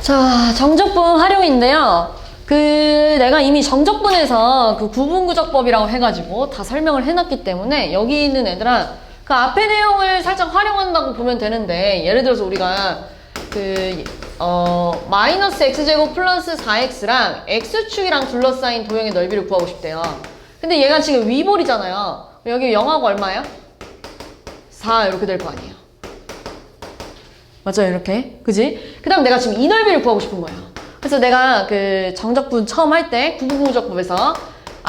자, 정적분 활용인데요. 내가 이미 정적분에서 그 구분구적법이라고 해가지고 다 설명을 해놨기 때문에 여기 있는 애들아, 그 앞에 내용을 살짝 활용한다고 보면 되는데, 예를 들어서 우리가 마이너스 x제곱 플러스 4x랑 x축이랑 둘러싸인 도형의 넓이를 구하고 싶대요. 근데 얘가 지금 위볼이잖아요. 여기 0하고 얼마예요? 4 이렇게 될 거 아니에요. 맞아요, 이렇게. 그지? 그 다음 내가 지금 이 넓이를 구하고 싶은 거예요. 그래서 내가 그 정적분 처음 할 때 구분구적법에서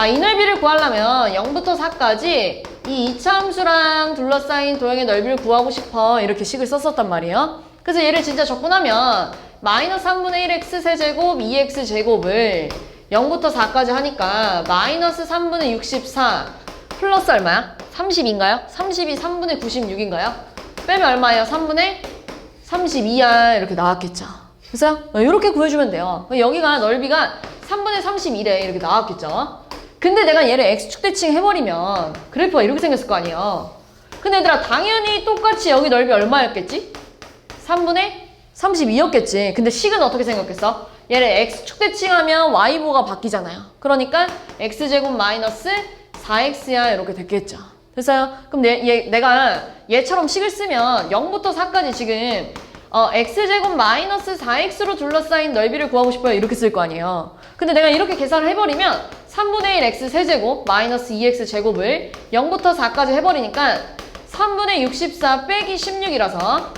이 넓이를 구하려면 0부터 4까지 이 이차함수랑 둘러싸인 도형의 넓이를 구하고 싶어, 이렇게 식을 썼었단 말이에요. 그래서 얘를 진짜 적분하면 마이너스 3분의 1x 세제곱 2x 제곱을 0부터 4까지 하니까 마이너스 3분의 64 플러스 얼마야? 30인가요? 30이 3분의 96인가요? 빼면 얼마예요? 3분의 32야, 이렇게 나왔겠죠. 그래서 이렇게 구해주면 돼요. 여기가 넓이가 3분의 31에 이렇게 나왔겠죠. 근데 내가 얘를 x축 대칭 해버리면 그래프가 이렇게 생겼을 거 아니에요. 근데 얘들아, 당연히 똑같이 여기 넓이 얼마였겠지? 3분의 32였겠지. 근데 식은 어떻게 생겼겠어? 얘를 x축 대칭하면 y보가 바뀌잖아요. 그러니까 x제곱 마이너스 4x야, 이렇게 됐겠죠. 됐어요? 그럼 내가 얘처럼 식을 쓰면 0부터 4까지 지금 x제곱 마이너스 4x로 둘러싸인 넓이를 구하고 싶어요, 이렇게 쓸 거 아니에요. 근데 내가 이렇게 계산을 해버리면 3분의 1 x 세제곱 마이너스 2x 제곱을 0부터 4까지 해버리니까 3분의 64 빼기 16이라서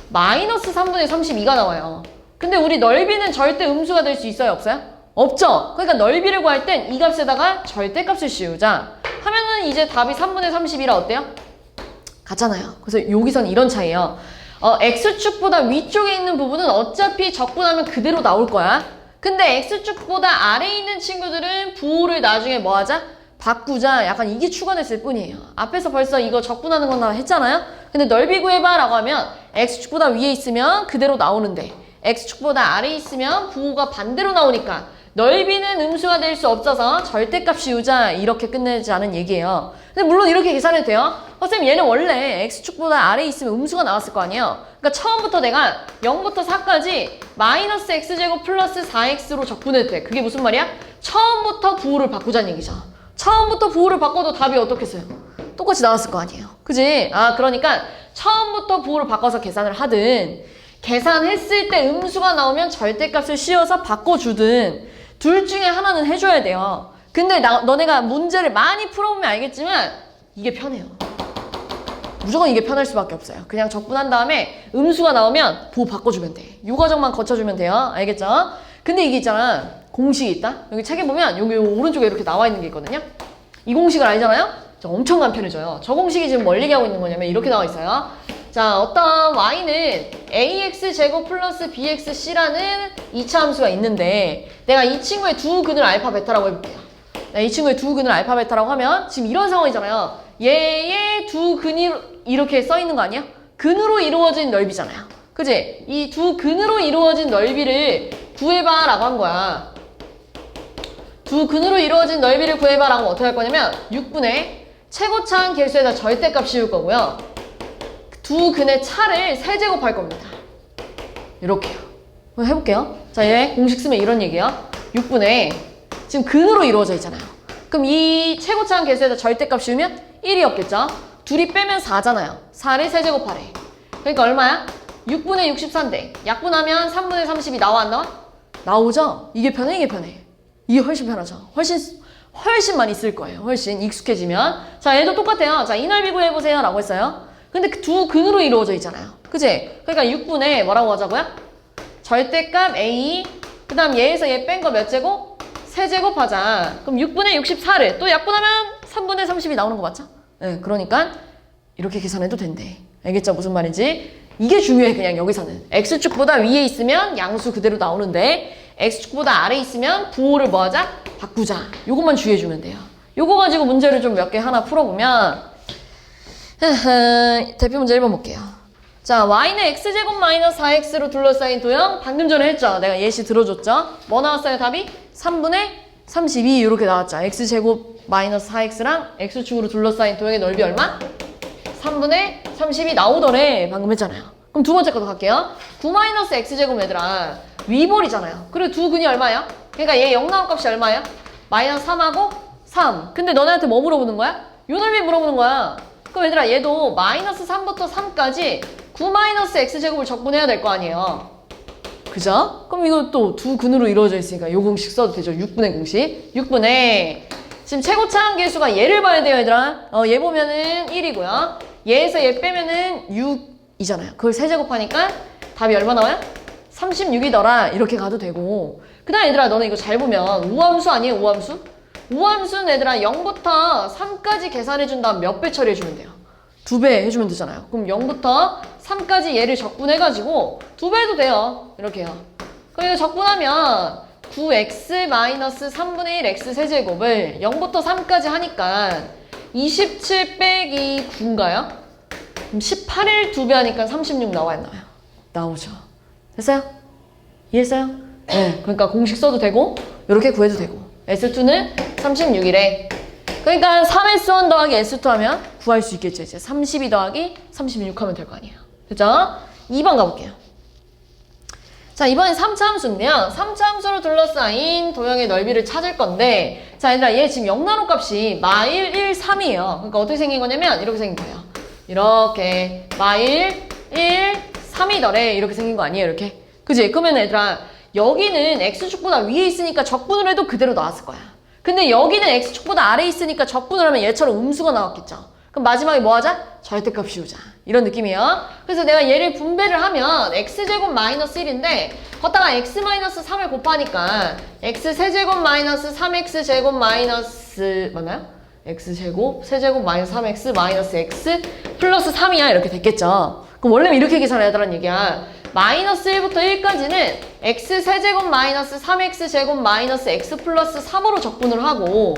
마이너스 3분의 32가 나와요. 근데 우리 넓이는 절대 음수가 될 수 있어요, 없어요? 없죠? 그러니까 넓이를 구할 땐 이 값에다가 절대값을 씌우자 하면은 이제 답이 3분의 32라 어때요? 같잖아요. 그래서 여기선 이런 차이예요. x축보다 위쪽에 있는 부분은 어차피 적분하면 그대로 나올 거야. 근데 x축보다 아래에 있는 친구들은 부호를 나중에 뭐 하자? 바꾸자. 약간 이게 추가됐을 뿐이에요. 앞에서 벌써 이거 적분하는 건 다 했잖아요. 근데 넓이 구해봐 라고 하면 x축보다 위에 있으면 그대로 나오는데 x축보다 아래에 있으면 부호가 반대로 나오니까 넓이는 음수가 될 수 없어서 절대값 씌우자, 이렇게 끝내자는 얘기예요. 근데 물론 이렇게 계산해도 돼요. 선생님, 얘는 원래 x축보다 아래에 있으면 음수가 나왔을 거 아니에요. 그러니까 처음부터 내가 0부터 4까지 마이너스 x제곱 플러스 4x로 적분했대. 그게 무슨 말이야? 처음부터 부호를 바꾸자는 얘기죠. 처음부터 부호를 바꿔도 답이 어떻겠어요? 똑같이 나왔을 거 아니에요. 그지? 그러니까 처음부터 부호를 바꿔서 계산을 하든 계산했을 때 음수가 나오면 절대값을 씌워서 바꿔주든 둘 중에 하나는 해줘야 돼요. 근데 너네가 문제를 많이 풀어보면 알겠지만 이게 편해요. 무조건 이게 편할 수밖에 없어요. 그냥 적분한 다음에 음수가 나오면 부호 바꿔주면 돼. 이 과정만 거쳐주면 돼요. 알겠죠? 근데 이게 있잖아, 공식이 있다? 여기 책에 보면 여기 오른쪽에 이렇게 나와 있는 게 있거든요. 이 공식을 알잖아요? 엄청 간편해져요. 저 공식이 지금 뭘 얘기하고 있는 거냐면 이렇게 나와 있어요. 자, 어떤 y는 ax제곱 플러스 bxc라는 2차 함수가 있는데 내가 이 친구의 두 근을 알파 베타라고 해볼게요. 이 친구의 두 근을 알파 베타라고 하면 지금 이런 상황이잖아요. 얘의 두 근이 이렇게 써 있는 거 아니야? 근으로 이루어진 넓이잖아요. 그치? 이 두 근으로 이루어진 넓이를 구해봐 라고 한 거야. 두 근으로 이루어진 넓이를 구해봐 라고 하면 어떻게 할 거냐면 6분의 최고차항 계수에다 절대값 씌울 거고요. 두 근의 차를 세제곱할 겁니다. 이렇게요. 한번 해볼게요. 자, 얘 공식 쓰면 이런 얘기예요. 6분의 지금 근으로 이루어져 있잖아요. 그럼 이 최고차항 계수에다 절대값 씌우면 1이었겠죠? 둘이 빼면 4잖아요. 4를 세제곱하래. 그러니까 얼마야? 6분의 64인데 약분하면 3분의 30이 나와 안 나와? 나오죠? 이게 편해, 이게 편해. 이게 훨씬 편하죠? 훨씬 많이 쓸 거예요. 훨씬 익숙해지면. 자, 얘도 똑같아요. 자, 이 넓이 구해보세요 라고 했어요. 근데 그 두 근으로 이루어져 있잖아요. 그치? 그러니까 6분의 뭐라고 하자고요? 절대값 a, 그 다음 얘에서 얘 뺀 거 몇 제곱? 세제곱 하자. 그럼 6분의 64를 또 약분하면 3분의 30이 나오는 거 맞죠? 네, 그러니까 이렇게 계산해도 된대. 알겠죠? 무슨 말인지? 이게 중요해, 그냥 여기서는. x축보다 위에 있으면 양수 그대로 나오는데 x축보다 아래에 있으면 부호를 뭐 하자? 바꾸자. 요것만 주의해주면 돼요. 요거 가지고 문제를 좀 몇 개 하나 풀어보면 대표 문제 1번 볼게요. 자, y는 x제곱 마이너스 4x로 둘러싸인 도형, 방금 전에 했죠? 내가 예시 들어줬죠? 뭐 나왔어요, 답이? 3분의 32 이렇게 나왔죠? x제곱 마이너스 4x랑 x축으로 둘러싸인 도형의 넓이 얼마? 3분의 30이 나오더래. 방금 했잖아요. 그럼 두 번째 거도 갈게요. 9 마이너스 x제곱 얘들아, 위볼이잖아요. 그리고 두 근이 얼마야? 그러니까 얘 0 나온 값이 얼마야? 마이너스 3하고 3. 근데 너네한테 뭐 물어보는 거야? 요 넓이 물어보는 거야. 그럼 얘들아 얘도 마이너스 3부터 3까지 9 마이너스 x제곱을 적분해야 될 거 아니에요. 그죠? 그럼 이거 또 두 근으로 이루어져 있으니까 요 공식 써도 되죠. 6분의 공식. 6분의 지금 최고차항 계수가 얘를 봐야 돼요, 얘들아. 얘 보면은 1이고요. 얘에서 얘 빼면은 6이잖아요. 그걸 세제곱하니까 답이 얼마 나와요? 36이더라. 이렇게 가도 되고. 그 다음 얘들아 너는 이거 잘 보면 우함수 아니에요? 우함수? 우함수는 얘들아 0부터 3까지 계산해준 다음 몇 배 처리해주면 돼요? 2배 해주면 되잖아요. 그럼 0부터 3까지 얘를 적분해가지고 2배 해도 돼요. 이렇게요. 그럼 이거 적분하면 9x-3분의 1 x 세제곱을 0부터 3까지 하니까 27 빼기 9인가요? 그럼 18일 2배 하니까 36 나와야 나와요. 나오죠. 됐어요? 이해했어요? 네. 그러니까 공식 써도 되고 이렇게 구해도 되고 S2는 36이래. 그러니까 3S1 더하기 S2 하면 구할 수 있겠죠. 이제 32 더하기 36 하면 될 거 아니에요. 됐죠? 2번 가볼게요. 자, 이번엔 3차 함수인데요. 3차 함수로 둘러싸인 도형의 넓이를 찾을 건데, 자, 얘들아, 얘 지금 0 나노 값이 마일 1, 3이에요. 그러니까 어떻게 생긴 거냐면, 이렇게 생긴 거예요. 이렇게, 마일 1, 3이더래. 이렇게 생긴 거 아니에요? 이렇게. 그지? 그러면 얘들아, 여기는 X축보다 위에 있으니까 적분을 해도 그대로 나왔을 거야. 근데 여기는 X축보다 아래에 있으니까 적분을 하면 얘처럼 음수가 나왔겠죠. 그럼 마지막에 뭐 하자? 절대값 씌우자. 이런 느낌이에요. 그래서 내가 얘를 분배를 하면 x제곱 마이너스 1인데 걷다가 x 마이너스 3을 곱하니까 x세제곱 마이너스 3x제곱 마이너스 맞나요? x제곱 세제곱 마이너스 3x 마이너스 x 플러스 3이야. 이렇게 됐겠죠. 그럼 원래는 이렇게 계산해야 되라는 얘기야. 마이너스 1부터 1까지는 x세제곱 마이너스 3x제곱 마이너스 x 플러스 3으로 적분을 하고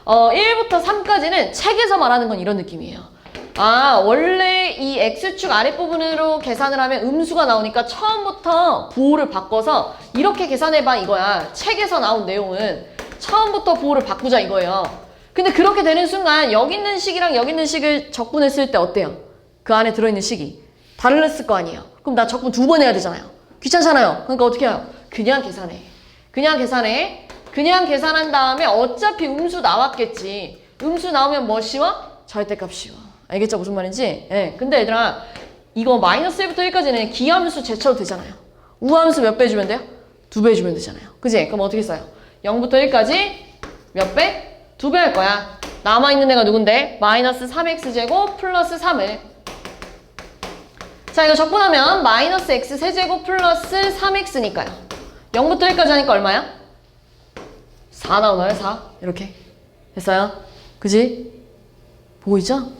1부터 3까지는 책에서 말하는 건 이런 느낌이에요. 아, 원래 이 x축 아랫부분으로 계산을 하면 음수가 나오니까 처음부터 부호를 바꿔서 이렇게 계산해봐 이거야. 책에서 나온 내용은 처음부터 부호를 바꾸자 이거예요. 근데 그렇게 되는 순간 여기 있는 식이랑 여기 있는 식을 적분했을 때 어때요? 그 안에 들어있는 식이 다르랬을 거 아니에요. 그럼 나 적분 2번 해야 되잖아요. 귀찮잖아요. 그러니까 어떻게 해요? 그냥 계산해. 그냥 계산해. 그냥 계산한 다음에 어차피 음수 나왔겠지. 음수 나오면 뭐 씌워? 절대값 씌워. 알겠죠? 무슨 말인지? 예. 근데 얘들아 이거 마이너스 1부터 1까지는 기함수 제쳐도 되잖아요. 우함수 몇 배 주면 돼요? 2배 주면 되잖아요. 그지? 그럼 어떻게 써요? 0부터 1까지 몇 배? 2배 할 거야. 남아있는 애가 누군데? 마이너스 3x제곱 플러스 3을 자 이거 적분하면 마이너스 x 세제곱 플러스 3x니까요. 0부터 1까지 하니까 얼마야? 4 나오나요? 4? 이렇게 됐어요? 그지? 보고 있죠?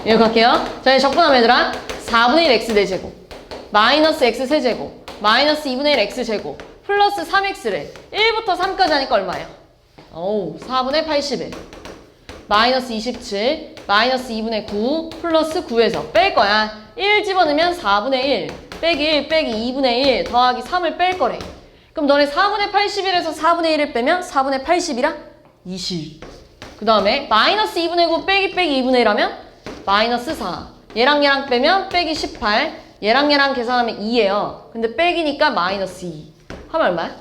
이거 갈게요. 자 이제 적분하면 얘들아 4분의 1 x 대제곱 마이너스 x 세제곱 마이너스 2분의 1 x 제곱 플러스 3x를 1부터 3까지 하니까 얼마예요? 오 4분의 81 마이너스 27 마이너스 2분의 9 플러스 9에서 뺄 거야. 1 집어넣으면 4분의 1 빼기 1 빼기 2분의 1 더하기 3을 뺄 거래. 그럼 너네 4분의 81에서 4분의 1을 빼면 4분의 80이라 20. 그 다음에 마이너스 2분의 9 빼기 2분의 1 하면 마이너스 4. 얘랑 얘랑 빼면 빼기 18. 얘랑 얘랑 계산하면 2예요. 근데 빼기니까 마이너스 2. 하면 얼마야?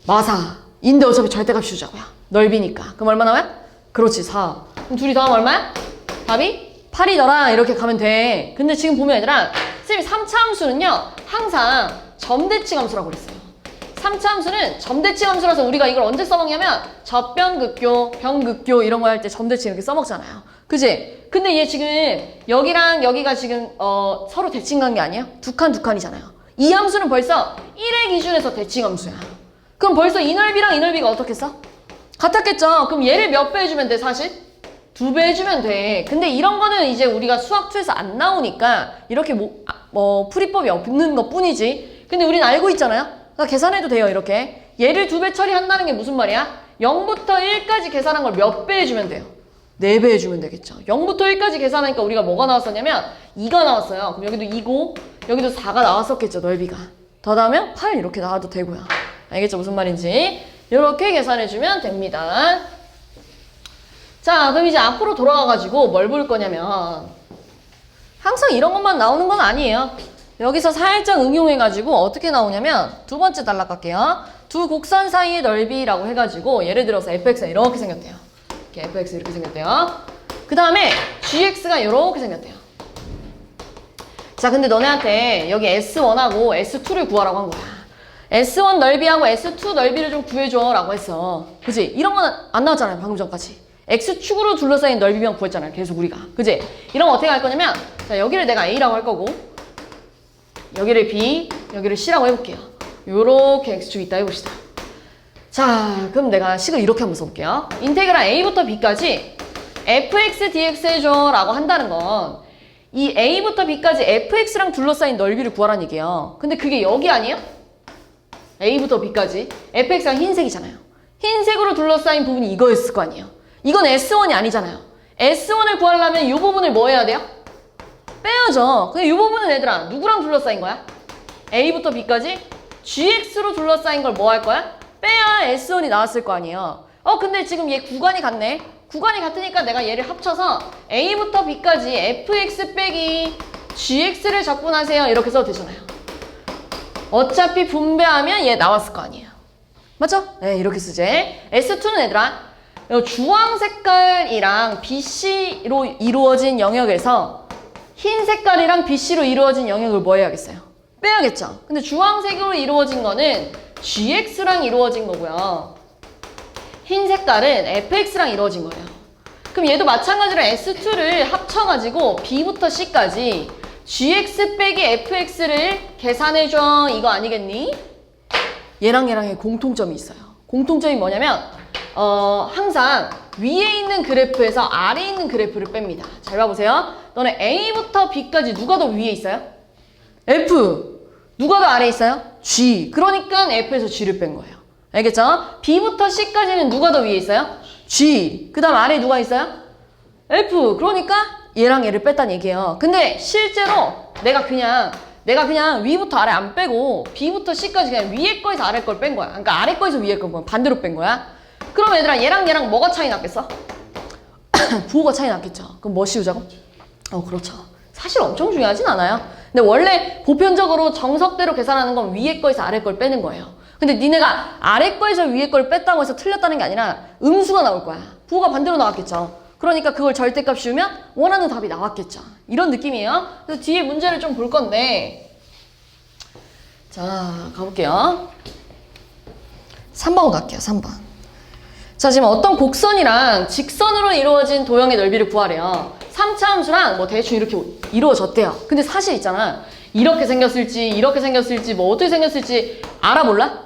마사. 인데 어차피 절대값 씌우자고요. 넓이니까. 그럼 얼마 나와요? 그렇지 4. 그럼 둘이 더하면 얼마야? 답이 8이더라. 이렇게 가면 돼. 근데 지금 보면 얘들아 선생님이 3차 함수는요 항상 점대칭 함수라고 그랬어요. 3차 함수는 점대칭 함수라서 우리가 이걸 언제 써먹냐면 접변극교, 변극교 이런 거 할 때 점대칭 이렇게 써먹잖아요. 그지? 근데 얘 지금 여기랑 여기가 지금 서로 대칭 관계 아니에요? 두 칸이잖아요. 이 함수는 벌써 1의 기준에서 대칭 함수야. 그럼 벌써 이 넓이랑 이 넓이가 어떻게 써? 같았겠죠? 그럼 얘를 몇 배 해주면 돼 사실? 2배 해주면 돼. 근데 이런 거는 이제 우리가 수학2에서 안 나오니까 이렇게 풀이법이 없는 것 뿐이지. 근데 우린 알고 있잖아요? 그러니까 계산해도 돼요, 이렇게. 얘를 2배 처리한다는 게 무슨 말이야? 0부터 1까지 계산한 걸 몇 배 해주면 돼요? 4배 해주면 되겠죠. 0부터 1까지 계산하니까 우리가 뭐가 나왔었냐면 2가 나왔어요. 그럼 여기도 2고 여기도 4가 나왔었겠죠, 넓이가. 더하면 8 이렇게 나와도 되고요. 알겠죠? 무슨 말인지. 이렇게 계산해주면 됩니다. 자, 그럼 이제 앞으로 돌아가가지고 뭘 볼 거냐면 항상 이런 것만 나오는 건 아니에요. 여기서 살짝 응용해가지고 어떻게 나오냐면 두 번째 단락 갈게요. 두 곡선 사이의 넓이라고 해가지고 예를 들어서 fx가 이렇게 생겼대요. 이렇게 fx 이렇게 생겼대요. 그 다음에 gx가 이렇게 생겼대요. 자, 근데 너네한테 여기 S1하고 S2를 구하라고 한 거야. S1 넓이하고 S2 넓이를 좀 구해줘 라고 했어. 그치? 이런 건 안 나왔잖아요, 방금 전까지. X축으로 둘러싸인 넓이면 구했잖아요, 계속 우리가. 그치? 이런 거 어떻게 할 거냐면, 자, 여기를 내가 A라고 할 거고, 여기를 B, 여기를 C라고 해볼게요. 요렇게 X축이 있다 해봅시다. 자, 그럼 내가 식을 이렇게 한번 써볼게요. 인테그랄 A부터 B까지 fx dx 해줘 라고 한다는 건 이 A부터 B까지 fx랑 둘러싸인 넓이를 구하라는 얘기예요. 근데 그게 여기 아니에요? A부터 B까지 fx랑 흰색이잖아요. 흰색으로 둘러싸인 부분이 이거였을 거 아니에요. 이건 S1이 아니잖아요. S1을 구하려면 이 부분을 뭐 해야 돼요? 빼야죠. 근데 이 부분은 얘들아 누구랑 둘러싸인 거야? A부터 B까지 GX로 둘러싸인 걸 뭐 할 거야? 빼야 S1이 나왔을 거 아니에요. 근데 지금 얘 구간이 같네. 구간이 같으니까 내가 얘를 합쳐서 A부터 B까지 fx 빼기 gx를 적분하세요. 이렇게 써도 되잖아요. 어차피 분배하면 얘 나왔을 거 아니에요. 맞죠? 네, 이렇게 쓰지. S2는 얘들아 주황 색깔이랑 BC로 이루어진 영역에서 흰 색깔이랑 BC로 이루어진 영역을 뭐 해야겠어요? 빼야겠죠. 근데 주황색으로 이루어진 거는 GX랑 이루어진 거고요. 흰 색깔은 FX랑 이루어진 거예요. 그럼 얘도 마찬가지로 S2를 합쳐가지고 B부터 C까지 GX 빼기 FX를 계산해줘. 이거 아니겠니? 얘랑 얘랑의 공통점이 있어요. 공통점이 뭐냐면 항상 위에 있는 그래프에서 아래에 있는 그래프를 뺍니다. 잘 봐보세요. 너네 A부터 B까지 누가 더 위에 있어요? F. 누가 더 아래에 있어요? G. 그러니까 F에서 G를 뺀 거예요. 알겠죠? B부터 C까지는 누가 더 위에 있어요? G. 그 다음 아래에 누가 있어요? F. 그러니까 얘랑 얘를 뺐다는 얘기예요. 근데 실제로 내가 그냥 위부터 아래 안 빼고 B부터 C까지 그냥 위에 거에서 아래 걸 뺀 거야. 그러니까 아래 거에서 위에 거 반대로 뺀 거야. 그럼 얘들아 얘랑 얘랑 뭐가 차이 났겠어? 부호가 차이 났겠죠. 그럼 뭐 씌우자고? 그렇죠. 사실 엄청 중요하진 않아요. 근데 원래 보편적으로 정석대로 계산하는 건 위에 거에서 아래 걸 빼는 거예요. 근데 니네가 아래 거에서 위에 걸 뺐다고 해서 틀렸다는 게 아니라 음수가 나올 거야. 부호가 반대로 나왔겠죠. 그러니까 그걸 절대값 씌우면 원하는 답이 나왔겠죠. 이런 느낌이에요. 그래서 뒤에 문제를 좀 볼 건데 자 가볼게요. 3번 갈게요. 3번. 자 지금 어떤 곡선이랑 직선으로 이루어진 도형의 넓이를 구하래요. 3차 함수랑 뭐 대충 이렇게 이루어졌대요. 근데 사실 있잖아. 이렇게 생겼을지 뭐 어떻게 생겼을지 알아 몰라?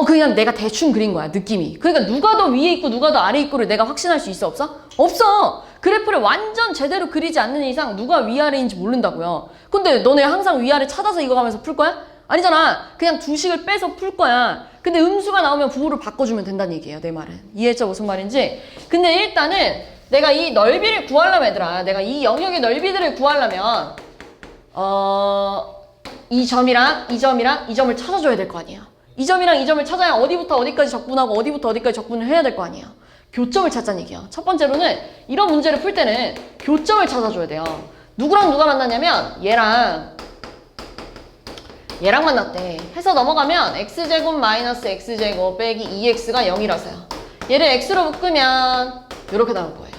그냥 내가 대충 그린 거야, 느낌이. 그러니까 누가 더 위에 있고 누가 더 아래에 있고를 내가 확신할 수 있어, 없어? 없어! 그래프를 완전 제대로 그리지 않는 이상 누가 위아래인지 모른다고요. 근데 너네 항상 위아래 찾아서 이거 가면서 풀 거야? 아니잖아. 그냥 두 식을 빼서 풀 거야. 근데 음수가 나오면 부호를 바꿔주면 된다는 얘기예요, 내 말은. 이해했죠? 무슨 말인지? 근데 일단은 내가 이 넓이를 구하려면 얘들아, 내가 이 영역의 넓이들을 구하려면 이 점이랑 이 점이랑 이 점을 찾아줘야 될 거 아니에요. 이 점이랑 이 점을 찾아야 어디부터 어디까지 적분하고 어디부터 어디까지 적분을 해야 될 거 아니에요. 교점을 찾자는 얘기예요. 첫 번째로는 이런 문제를 풀 때는 교점을 찾아줘야 돼요. 누구랑 누가 만났냐면 얘랑 만났대. 해서 넘어가면 x제곱 마이너스 x제곱 빼기 2x가 0이라서요. 얘를 x로 묶으면 이렇게 나올 거예요.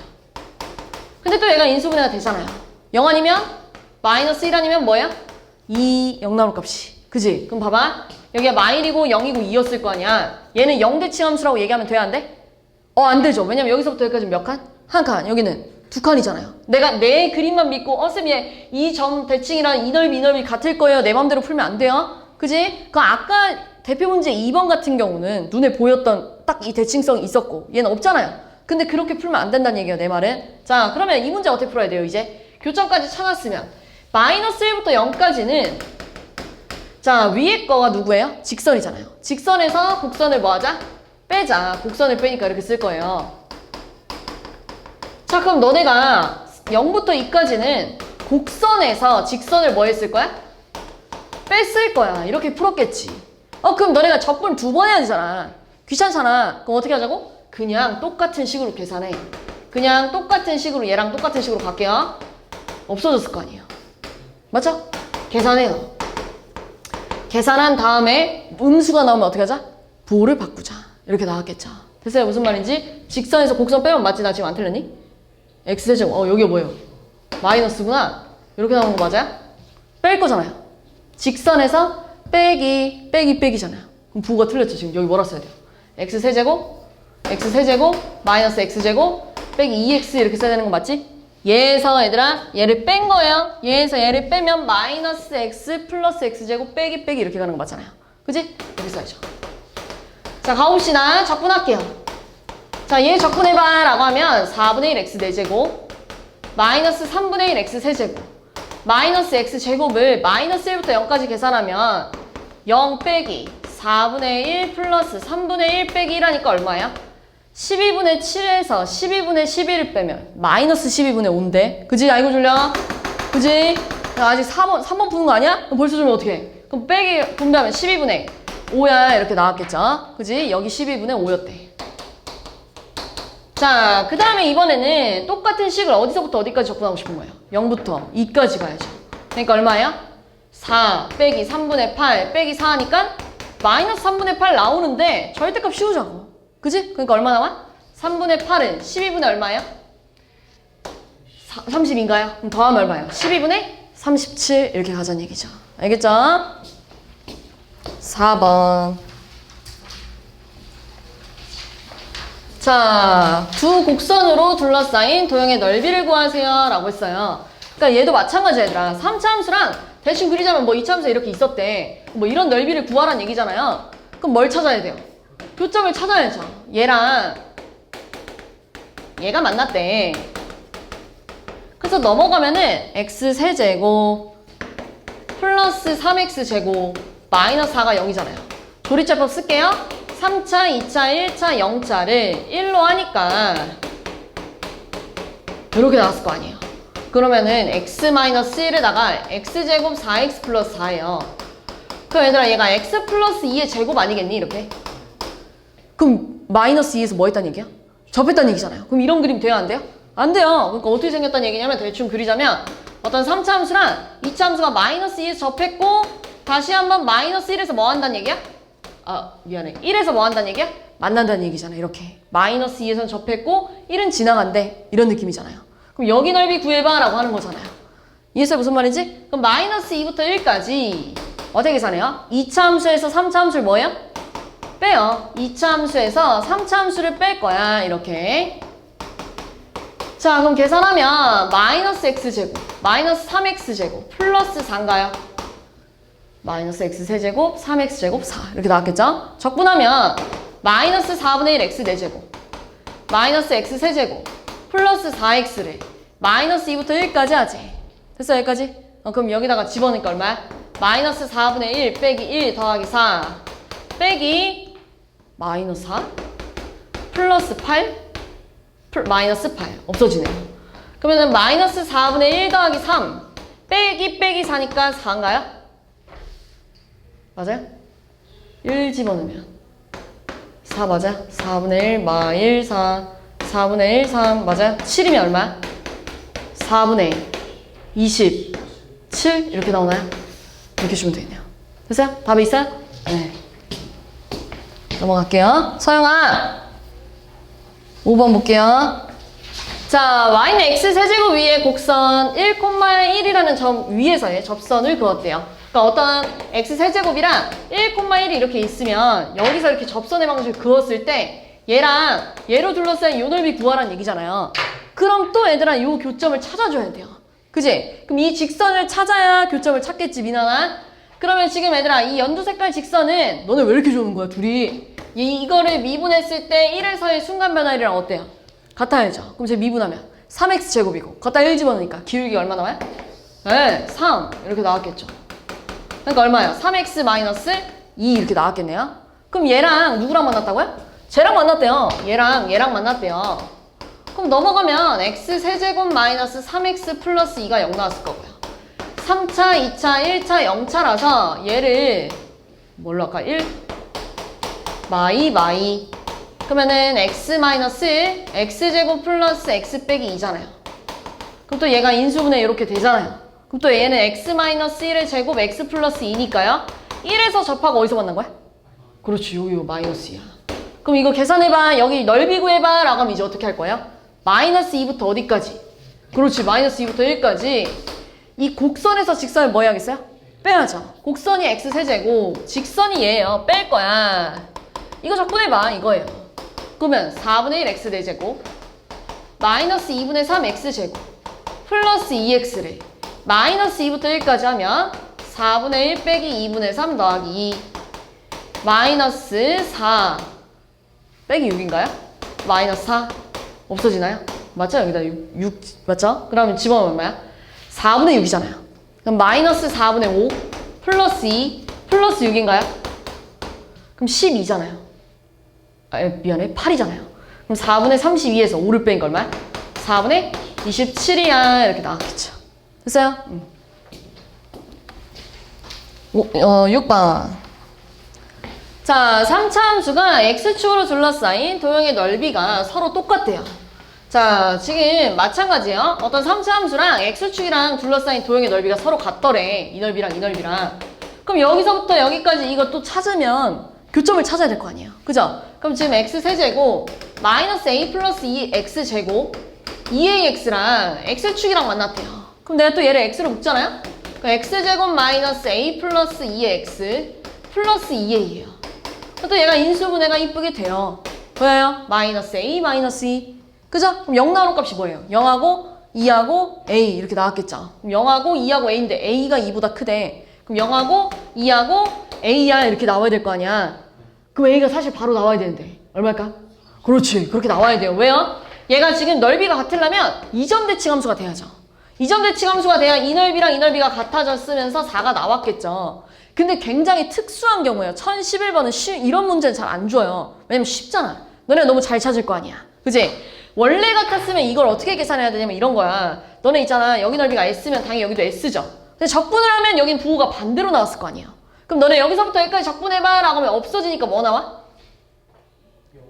근데 또 얘가 인수분해가 되잖아요. 0 아니면 마이너스 1 아니면 뭐예요? 0 나올 값이. 그지? 그럼 봐봐. 여기가 마일이고 0이고 2였을 거 아니야. 얘는 0대칭 함수라고 얘기하면 돼? 안 돼? 안 되죠. 왜냐면 여기서부터 여기까지 몇 칸? 한 칸. 여기는 두 칸이잖아요. 내가 내 그림만 믿고 쌤 얘 이 점 대칭이랑 이 넓이 같을 거예요. 내 맘대로 풀면 안 돼요. 그지? 그 아까 대표 문제 2번 같은 경우는 눈에 보였던 딱 이 대칭성이 있었고 얘는 없잖아요. 근데 그렇게 풀면 안 된다는 얘기예요. 내 말은. 자 그러면 이 문제 어떻게 풀어야 돼요? 이제 교점까지 찾았으면 마이너스 1부터 0까지는 자 위에 거가 누구예요? 직선이잖아요. 직선에서 곡선을 뭐 하자? 빼자. 곡선을 빼니까 이렇게 쓸 거예요. 자 그럼 너네가 0부터 2까지는 곡선에서 직선을 뭐 했을 거야? 뺐을 거야. 이렇게 풀었겠지. 그럼 너네가 적분 2번 해야 되잖아. 귀찮잖아. 그럼 어떻게 하자고? 그냥 똑같은 식으로 계산해. 그냥 똑같은 식으로 얘랑 똑같은 식으로 갈게요. 없어졌을 거 아니에요. 맞죠? 계산해요. 계산한 다음에 음수가 나오면 어떻게 하자? 부호를 바꾸자. 이렇게 나왔겠죠. 됐어요? 무슨 말인지? 직선에서 곡선 빼면 맞지? 나 지금 안 틀렸니? x제곱. 여기가 뭐예요? 마이너스구나. 이렇게 나오는 거 맞아요? 뺄 거잖아요. 직선에서 빼기잖아요. 그럼 부호가 틀렸죠. 지금 여기 뭐라 써야 돼요? x세제곱 마이너스 x제곱 빼기 2x 이렇게 써야 되는 거 맞지? 얘에서 얘들아 얘를 뺀 거예요. 얘에서 얘를 빼면 마이너스 x 플러스 x제곱 빼기 이렇게 가는 거 맞잖아요. 그지? 이렇게 써야죠. 자, 가봅시다. 적분할게요. 자, 얘 적분해봐 라고 하면 4분의 1 x 4제곱 마이너스 3분의 1 x 세제곱 마이너스 x제곱을 마이너스 1부터 0까지 계산하면 0 빼기 4분의 1 플러스 3분의 1 빼기 1하니까 얼마야? 12분의 7에서 12분의 11을 빼면 마이너스 12분의 5인데 그지? 아이고 졸려. 그지? 아직 3번 푸는 거 아니야? 그럼 벌써 주면 어떡해? 그럼 빼기 분배하면 12분의 5야 이렇게 나왔겠죠? 그지? 여기 12분의 5였대. 자, 그 다음에 이번에는 똑같은 식을 어디서부터 어디까지 적분하고 싶은 거예요? 0부터 2까지 가야죠. 그러니까 얼마야? 4 빼기 3분의 8 빼기 4 하니까 마이너스 3분의 8 나오는데 절대값 씌우자고. 그지? 그러니까 얼마 나와? 3분의 8은 12분의 얼마예요? 30인가요? 그럼 더하면 얼마예요? 12분의 37 이렇게 가자는 얘기죠. 알겠죠? 4번. 자, 두 곡선으로 둘러싸인 도형의 넓이를 구하세요 라고 했어요. 그러니까 얘도 마찬가지야 얘들아. 3차 함수랑 대충 그리자면 뭐 2차 함수가 이렇게 있었대. 뭐 이런 넓이를 구하라는 얘기잖아요. 그럼 뭘 찾아야 돼요? 교점을 찾아야죠. 얘랑 얘가 만났대. 그래서 넘어가면은 x세제곱 플러스 3x제곱 마이너스 4가 0이잖아요. 조리제법 쓸게요. 3차, 2차, 1차, 0차를 1로 하니까 이렇게 나왔을 거 아니에요. 그러면은 x-1에다가 x제곱 4x 플러스 4예요. 그럼 얘들아 얘가 x 플러스 2의 제곱 아니겠니? 이렇게. 그럼 마이너스 2에서 뭐 했다는 얘기야? 접했다는 얘기잖아요. 그럼 이런 그림 돼야 안 돼요? 안 돼요. 그러니까 어떻게 생겼다는 얘기냐면 대충 그리자면 어떤 3차 함수랑 2차 함수가 마이너스 2에서 접했고 다시 한번 마이너스 1에서 뭐 한다는 얘기야? 아 미안해. 1에서 뭐 한다는 얘기야? 만난다는 얘기잖아. 이렇게. 마이너스 2에서는 접했고 1은 지나간대. 이런 느낌이잖아요. 그럼 여기 넓이 구해봐 라고 하는 거잖아요. 이해했어요? 무슨 말인지? 그럼 마이너스 2부터 1까지 어떻게 계산해요? 2차 함수에서 3차 함수를 뭐예요? 빼요. 2차 함수에서 3차 함수를 뺄 거야. 이렇게. 자, 그럼 계산하면 마이너스 x제곱, 마이너스 3x제곱, 플러스 4인가요? 마이너스 x세제곱, 3x제곱, 4 이렇게 나왔겠죠? 적분하면 마이너스 4분의 1 x 4제곱, 마이너스 x세제곱, 플러스 4x를 마이너스 2부터 1까지 하지. 됐어? 여기까지? 그럼 여기다가 집어넣으니까 얼마야? 마이너스 4분의 1 빼기 1 더하기 4 빼기 마이너스 4 플러스 8 마이너스 8 없어지네요. 그러면 마이너스 4분의 1 더하기 3 빼기 4니까 4인가요? 맞아요? 1 집어넣으면 4 맞아요? 4분의 1 마 1 4 4분의 1 3 맞아요? 7이면 얼마야? 4분의 27 이렇게 나오나요? 이렇게 주면 되겠네요. 됐어요? 답이 있어요? 네. 넘어갈게요. 서영아 5번 볼게요. 자, y는 x세제곱 위에 곡선 1,1이라는 점 위에서의 접선을 그었대요. 그러니까 어떤 x세제곱이랑 1,1이 이렇게 있으면 여기서 이렇게 접선의 방식을 그었을 때 얘랑 얘로 둘러싸인 요 넓이 구하라는 얘기잖아요. 그럼 또 얘들아 요 교점을 찾아줘야 돼요. 그지? 그럼 이 직선을 찾아야 교점을 찾겠지, 민아나? 그러면 지금 얘들아 이 연두 색깔 직선은 너네 왜 이렇게 좋은 거야, 둘이? 이거를 미분했을 때 1에서의 순간 변화율이랑 어때요? 같아야죠. 그럼 제 미분하면 3x제곱이고 걷다 1 집어넣으니까 기울기가 얼마 나와요? 네, 3 이렇게 나왔겠죠. 그러니까 얼마예요? 3x 마이너스 2 이렇게 나왔겠네요. 그럼 얘랑 누구랑 만났다고요? 쟤랑 만났대요. 얘랑 만났대요. 그럼 넘어가면 x세제곱 마이너스 3x 플러스 2가 0 나왔을 거고요. 3차, 2차, 1차, 0차라서 얘를 뭘로 할까? 1 마이 그러면은 x 마이너스 x제곱 플러스 x 빼기 2잖아요. 그럼 또 얘가 인수분해 이렇게 되잖아요. 그럼 또 얘는 x 마이너스 1의 제곱 x 플러스 2니까요. 1에서 접하고 어디서 만난 거야? 그렇지, 여기 마이너스 2야. 그럼 이거 계산해봐. 여기 넓이 구해봐. 라고 하면 이제 어떻게 할 거예요? 마이너스 2부터 어디까지? 그렇지, 마이너스 2부터 1까지. 이 곡선에서 직선을 뭐 해야겠어요? 빼야죠. 곡선이 x세제고 직선이 얘예요. 뺄 거야. 이거 적분해봐. 이거예요. 그러면 4분의 1 x4제곱 마이너스 2분의 3 x제곱 플러스 2x를 마이너스 2부터 1까지 하면 4분의 1 빼기 2분의 3 더하기 2 마이너스 4 빼기 6인가요? 마이너스 4 없어지나요? 맞죠? 여기다 6 맞죠? 그러면 집어넣으면 얼마야? 4분의 6이잖아요. 그럼 마이너스 4분의 5 플러스 2 플러스 6인가요? 그럼 12잖아요. 아, 미안해. 8이잖아요. 그럼 4분의 32에서 5를 빼니까 얼마야? 4분의 27이야. 이렇게 나왔겠죠. 됐어요? 6번. 자, 3차 함수가 x축으로 둘러싸인 도형의 넓이가 서로 똑같대요. 자, 지금 마찬가지예요. 어떤 3차 함수랑 x축이랑 둘러싸인 도형의 넓이가 서로 같더래. 이 넓이랑 이 넓이랑. 그럼 여기서부터 여기까지 이거 또 찾으면 교점을 찾아야 될 거 아니에요. 그죠? 그럼 지금 x세제곱 마이너스 a 플러스 2x제곱 2ax랑 x축이랑 만났대요. 그럼 내가 또 얘를 x로 묶잖아요? 그럼 x제곱 마이너스 a 플러스 2x 플러스 2a예요. 또 얘가 인수분해가 이쁘게 돼요. 보여요? 마이너스 a 마이너스 2. 그죠? 그럼 0 나오는 값이 뭐예요? 0하고 2하고 a 이렇게 나왔겠죠. 그럼 0하고 2하고 a인데 a가 2보다 크대. 그럼 0하고 2하고 a야 이렇게 나와야 될 거 아니야. 그럼 a가 사실 바로 나와야 되는데 얼마일까? 그렇지, 그렇게 나와야 돼요. 왜요? 얘가 지금 넓이가 같으려면 이점 대칭 함수가 돼야죠. 이점 대칭 함수가 돼야 이 넓이랑 이 넓이가 같아졌으면서 4가 나왔겠죠. 근데 굉장히 특수한 경우예요. 1011번은 이런 문제는 잘 안 줘요. 왜냐면 쉽잖아. 너네가 너무 잘 찾을 거 아니야. 그치? 원래 같았으면 이걸 어떻게 계산해야 되냐면 이런 거야. 너네 있잖아. 여기 넓이가 S면 당연히 여기도 S죠. 근데 적분을 하면 여긴 부호가 반대로 나왔을 거 아니에요. 그럼 너네 여기서부터 여기까지 적분해봐 라고 하면 없어지니까 뭐 나와?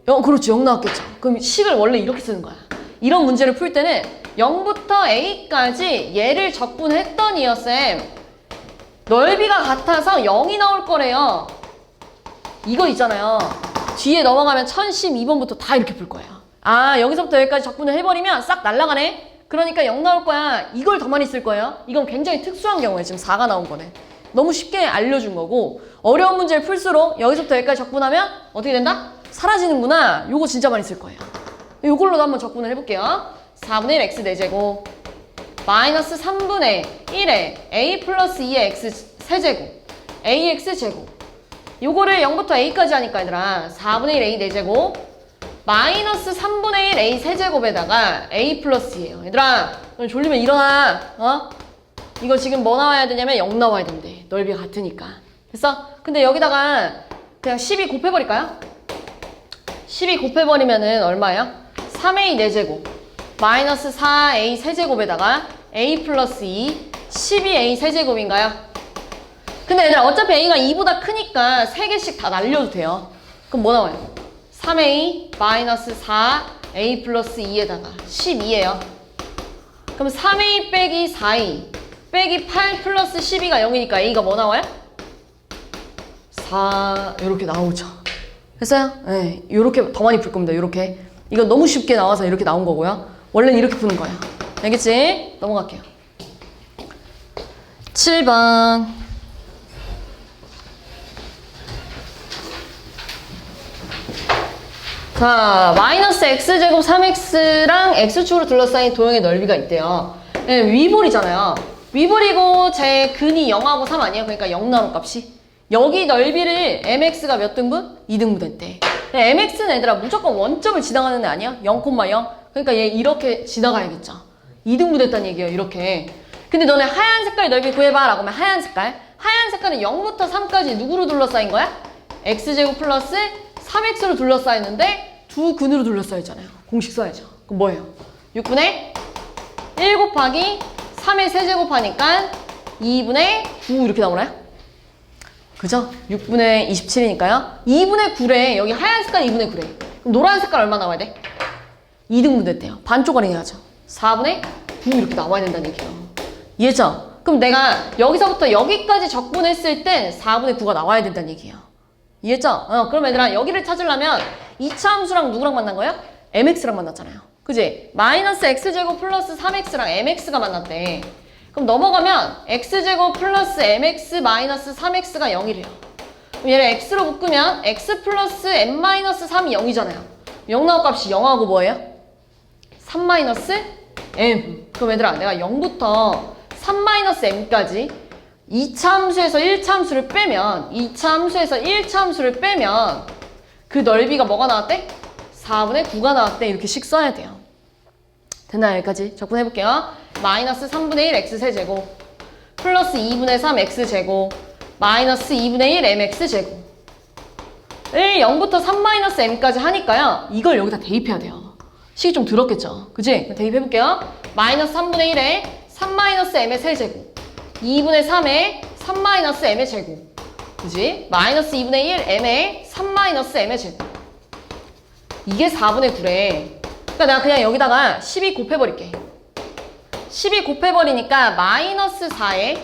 그렇지. 0 나왔겠죠. 그럼 식을 원래 이렇게 쓰는 거야. 이런 문제를 풀 때는 0부터 A까지 얘를 적분했더니요, 쌤. 넓이가 같아서 0이 나올 거래요. 이거 있잖아요. 뒤에 넘어가면 1012번부터 다 이렇게 풀 거예요. 아, 여기서부터 여기까지 적분을 해버리면 싹 날아가네? 그러니까 0 나올 거야. 이걸 더 많이 쓸 거예요. 이건 굉장히 특수한 경우에 지금 4가 나온 거네. 너무 쉽게 알려준 거고 어려운 문제를 풀수록 여기서부터 여기까지 적분하면 어떻게 된다? 사라지는구나. 요거 진짜 많이 쓸 거예요. 요걸로도 한번 적분을 해볼게요. 4분의 1 x 4제곱 마이너스 3분의 1에 a 플러스 2의 x 세제곱 ax 제곱 요거를 0부터 a까지 하니까 얘들아 4분의 1 a 4제곱 마이너스 3분의 1 a 세제곱에다가 a 플러스예요. 얘들아 졸리면 일어나. 이거 지금 뭐 나와야 되냐면 0 나와야 된대. 넓이가 같으니까. 됐어? 근데 여기다가 그냥 12 곱해버릴까요? 12 곱해버리면은 얼마예요? 3a 4제곱 마이너스 4a 세제곱에다가 a 플러스 2 12a 세제곱인가요? 근데 얘들아 어차피 a가 2보다 크니까 3개씩 다 날려도 돼요. 그럼 뭐 나와요? 3a 마이너스 4a 플러스 2에다가 12예요. 그럼 3a 빼기 4a 빼기 8 플러스 12가 0이니까 a가 뭐 나와요? 4 이렇게 나오죠. 됐어요? 네, 이렇게 더 많이 풀 겁니다. 이렇게 이건 너무 쉽게 나와서 이렇게 나온 거고요. 원래는 이렇게 푸는 거야. 알겠지? 넘어갈게요. 7번 자, 마이너스 x제곱 3x랑 x축으로 둘러싸인 도형의 넓이가 있대요. 네, 위볼이잖아요. 위볼이고 제 근이 0하고 3 아니에요? 그러니까 0 나오는 값이. 여기 넓이를 mx가 몇 등분? 2등분 됐대. mx는 얘들아 무조건 원점을 지나가는 애 아니야? 0,0. 그러니까 얘 이렇게 지나가야겠죠. 2등분 됐다는 얘기예요. 이렇게. 근데 너네 하얀 색깔 넓이 구해봐 라고 하면 하얀 색깔. 하얀 색깔은 0부터 3까지 누구로 둘러싸인 거야? x제곱 플러스 3x로 둘러싸였는데 두 근으로 둘러싸였잖아요. 공식 써야죠. 그럼 뭐예요? 6분의 1 곱하기 3의 세제곱하니까 2분의 9 이렇게 나오나요? 그죠? 6분의 27이니까요. 2분의 9래. 여기 하얀 색깔 2분의 9래. 그럼 노란 색깔 얼마 나와야 돼? 2등분 됐대요. 반쪽가리 해야죠. 4분의 9 이렇게 나와야 된다는 얘기예요. 이해죠? 그럼 내가 여기서부터 여기까지 적분했을 땐 4분의 9가 나와야 된다는 얘기예요. 이해했죠? 그럼 얘들아 여기를 찾으려면 2차 함수랑 누구랑 만난 거예요? mx랑 만났잖아요. 그지? 마이너스 x제곱 플러스 3x랑 mx가 만났대. 그럼 넘어가면 x제곱 플러스 mx 마이너스 3x가 0이래요. 그럼 얘를 x로 묶으면 x 플러스 m 마이너스 3이 0이잖아요. 0 나올 값이 0하고 뭐예요? 3 마이너스 m. 그럼 얘들아 내가 0부터 3 마이너스 m까지 2차 함수에서 1차 함수를 빼면 2차 함수에서 1차 함수를 빼면 그 넓이가 뭐가 나왔대? 4분의 9가 나왔대. 이렇게 식 써야 돼요. 됐나요? 여기까지 적분해볼게요. 마이너스 3분의 1 x세제곱 플러스 2분의 3 x제곱 마이너스 2분의 1 mx제곱 0부터 3 마이너스 m까지 하니까요. 이걸 여기다 대입해야 돼요. 식이 좀 들었겠죠? 그치? 대입해볼게요. 마이너스 3분의 1에 3 마이너스 m의 세제곱 2분의 3에 3 마이너스 m의 제곱 그치? 마이너스 2분의 1 m의 3 마이너스 m의 제곱 이게 4분의 9래. 그러니까 내가 그냥 여기다가 12 곱해버릴게. 12 곱해버리니까 마이너스 4에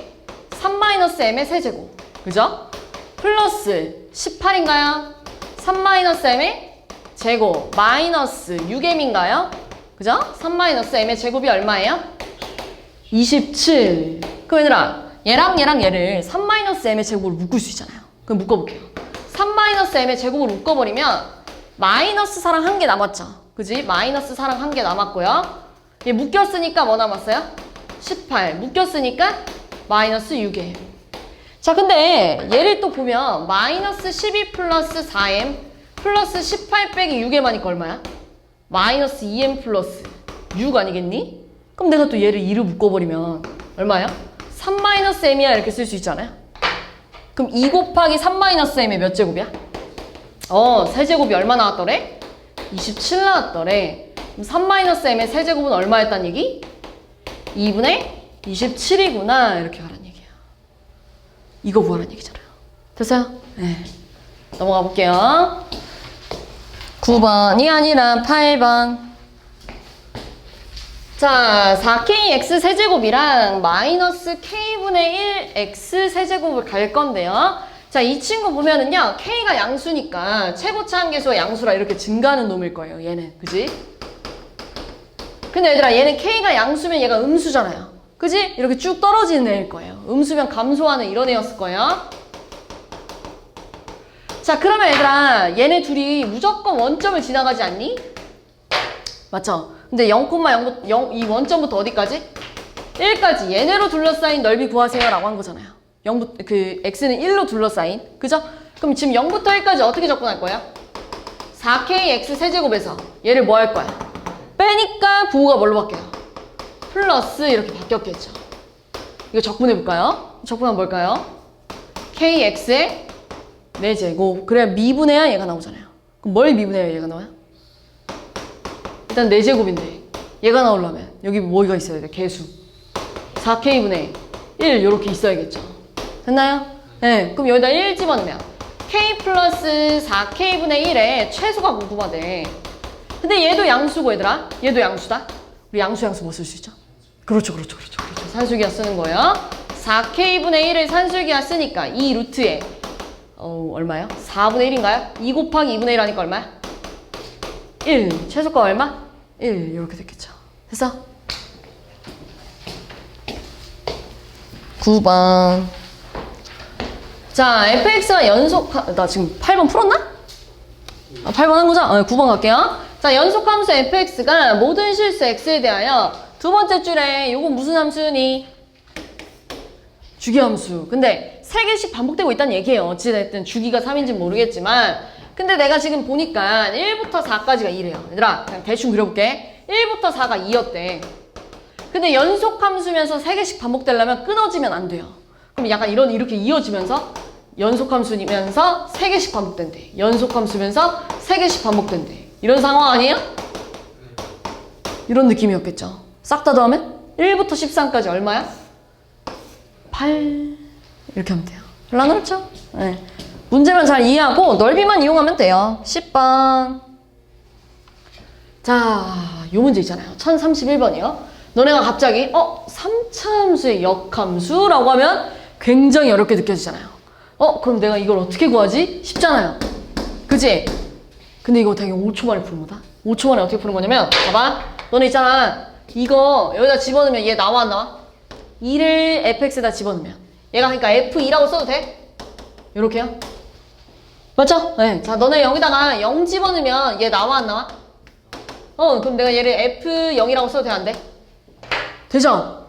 3 마이너스 m의 세제곱 그죠? 플러스 18인가요? 3 마이너스 m의 제곱 마이너스 6m인가요? 그죠? 3 마이너스 m의 제곱이 얼마예요? 27. 그럼 얘들아 얘랑 얘를 3 마이너스 m의 제곱으로 묶을 수 있잖아요. 그럼 묶어볼게요. 3 마이너스 m의 제곱으로 묶어버리면 마이너스 4랑 1개 남았죠. 그지? 마이너스 4랑 1개 남았고요. 얘 묶였으니까 뭐 남았어요? 18. 묶였으니까 마이너스 6에. 자, 근데 얘를 또 보면 마이너스 12 플러스 4m 플러스 18 빼기 6m하니까 얼마야? 마이너스 2m 플러스 6 아니겠니? 그럼 내가 또 얘를 2를 묶어버리면 얼마야? 3 마이너스 m이야 이렇게 쓸 수 있잖아요. 그럼 2 곱하기 3 마이너스 m의 몇 제곱이야? 세제곱이 얼마 나왔더래? 27 나왔더래. 그럼 3 마이너스 m의 세제곱은 얼마였단 얘기? 2분의 27이구나 이렇게 가란 얘기야. 이거 구하란 얘기잖아요. 됐어요? 네. 넘어가 볼게요. 9번이 아니라 8번. 자, 4kx 세제곱이랑 마이너스 k분의 1 x 세제곱을 갈 건데요. 자, 이 친구 보면은요, k가 양수니까 최고차 함계수가 양수라 이렇게 증가하는 놈일 거예요, 얘는. 그지? 근데 얘들아, 얘는 k가 양수면 얘가 음수잖아요. 그지? 이렇게 쭉 떨어지는 애일 거예요. 음수면 감소하는 이런 애였을 거예요. 자, 그러면 얘들아, 얘네 둘이 무조건 원점을 지나가지 않니? 맞죠? 근데 0,0 이 원점부터 어디까지? 1까지 얘네로 둘러싸인 넓이 구하세요 라고 한 거잖아요. x는 1로 둘러싸인. 그죠? 그럼 지금 0부터 1까지 어떻게 접근할 거야? 4kx 세제곱에서 얘를 뭐 할 거야? 빼니까 부호가 뭘로 바뀌어요? 플러스 이렇게 바뀌었겠죠. 이거 적분해 볼까요? 적분하면 뭘까요? kx의 4제곱. 그래야 미분해야 얘가 나오잖아요. 그럼 뭘 미분해야 얘가 나와요? 일단 4제곱인데 얘가 나오려면 여기 뭐가 있어야 돼? 개수 4k분의 1 이렇게 있어야겠죠. 됐나요? 네. 그럼 여기다 1 집어넣으면 k 플러스 4k분의 1에 최소가 궁금하대. 근데 얘도 양수고 얘들아. 얘도 양수다. 우리 양수 뭐 쓸 수 있죠? 그렇죠. 산술기하 쓰는 거예요. 4k분의 1을 산술기하 쓰니까 이 루트에 얼마요? 4분의 1인가요? 2 곱하기 2분의 1 하니까 얼마야? 1. 최소가 얼마? 1. 이렇게 됐겠죠. 됐어? 9번. 자, fx가 나 지금 8번 풀었나? 8번 한 거죠? 9번 갈게요. 자, 연속함수 fx가 모든 실수 x에 대하여 두 번째 줄에 요건 무슨 함수니? 주기함수. 근데 3개씩 반복되고 있다는 얘기예요. 어찌됐든 주기가 3인지는 모르겠지만 근데 내가 지금 보니까 1부터 4까지가 2래요. 얘들아, 그냥 대충 그려볼게. 1부터 4가 2였대. 근데 연속함수면서 3개씩 반복되려면 끊어지면 안 돼요. 그럼 약간 이렇게 이어지면서 연속함수면서 3개씩 반복된대. 연속함수면서 3개씩 반복된대. 이런 상황 아니에요? 이런 느낌이었겠죠. 싹 다 더하면 1부터 13까지 얼마야? 8 이렇게 하면 돼요. 별로 안 어렵죠? 네. 문제만 잘 이해하고 넓이만 이용하면 돼요. 10번. 자, 요 문제 있잖아요. 1031번이요. 너네가 갑자기 3차 함수의 역함수라고 하면 굉장히 어렵게 느껴지잖아요. 그럼 내가 이걸 어떻게 구하지? 쉽잖아요. 그치? 근데 이거 되게 5초 만에 푸는 거다. 5초 만에 어떻게 푸는 거냐면 봐봐. 너네 있잖아. 이거 여기다 집어넣으면 얘 나와 안 나와? 2를 fx에다 집어넣으면 얘가 그러니까 f2라고 써도 돼? 요렇게요? 맞죠? 네. 자, 너네 여기다가 0 집어넣으면 얘 나와 안 나와? 그럼 내가 얘를 f0이라고 써도 돼 안 돼? 되죠?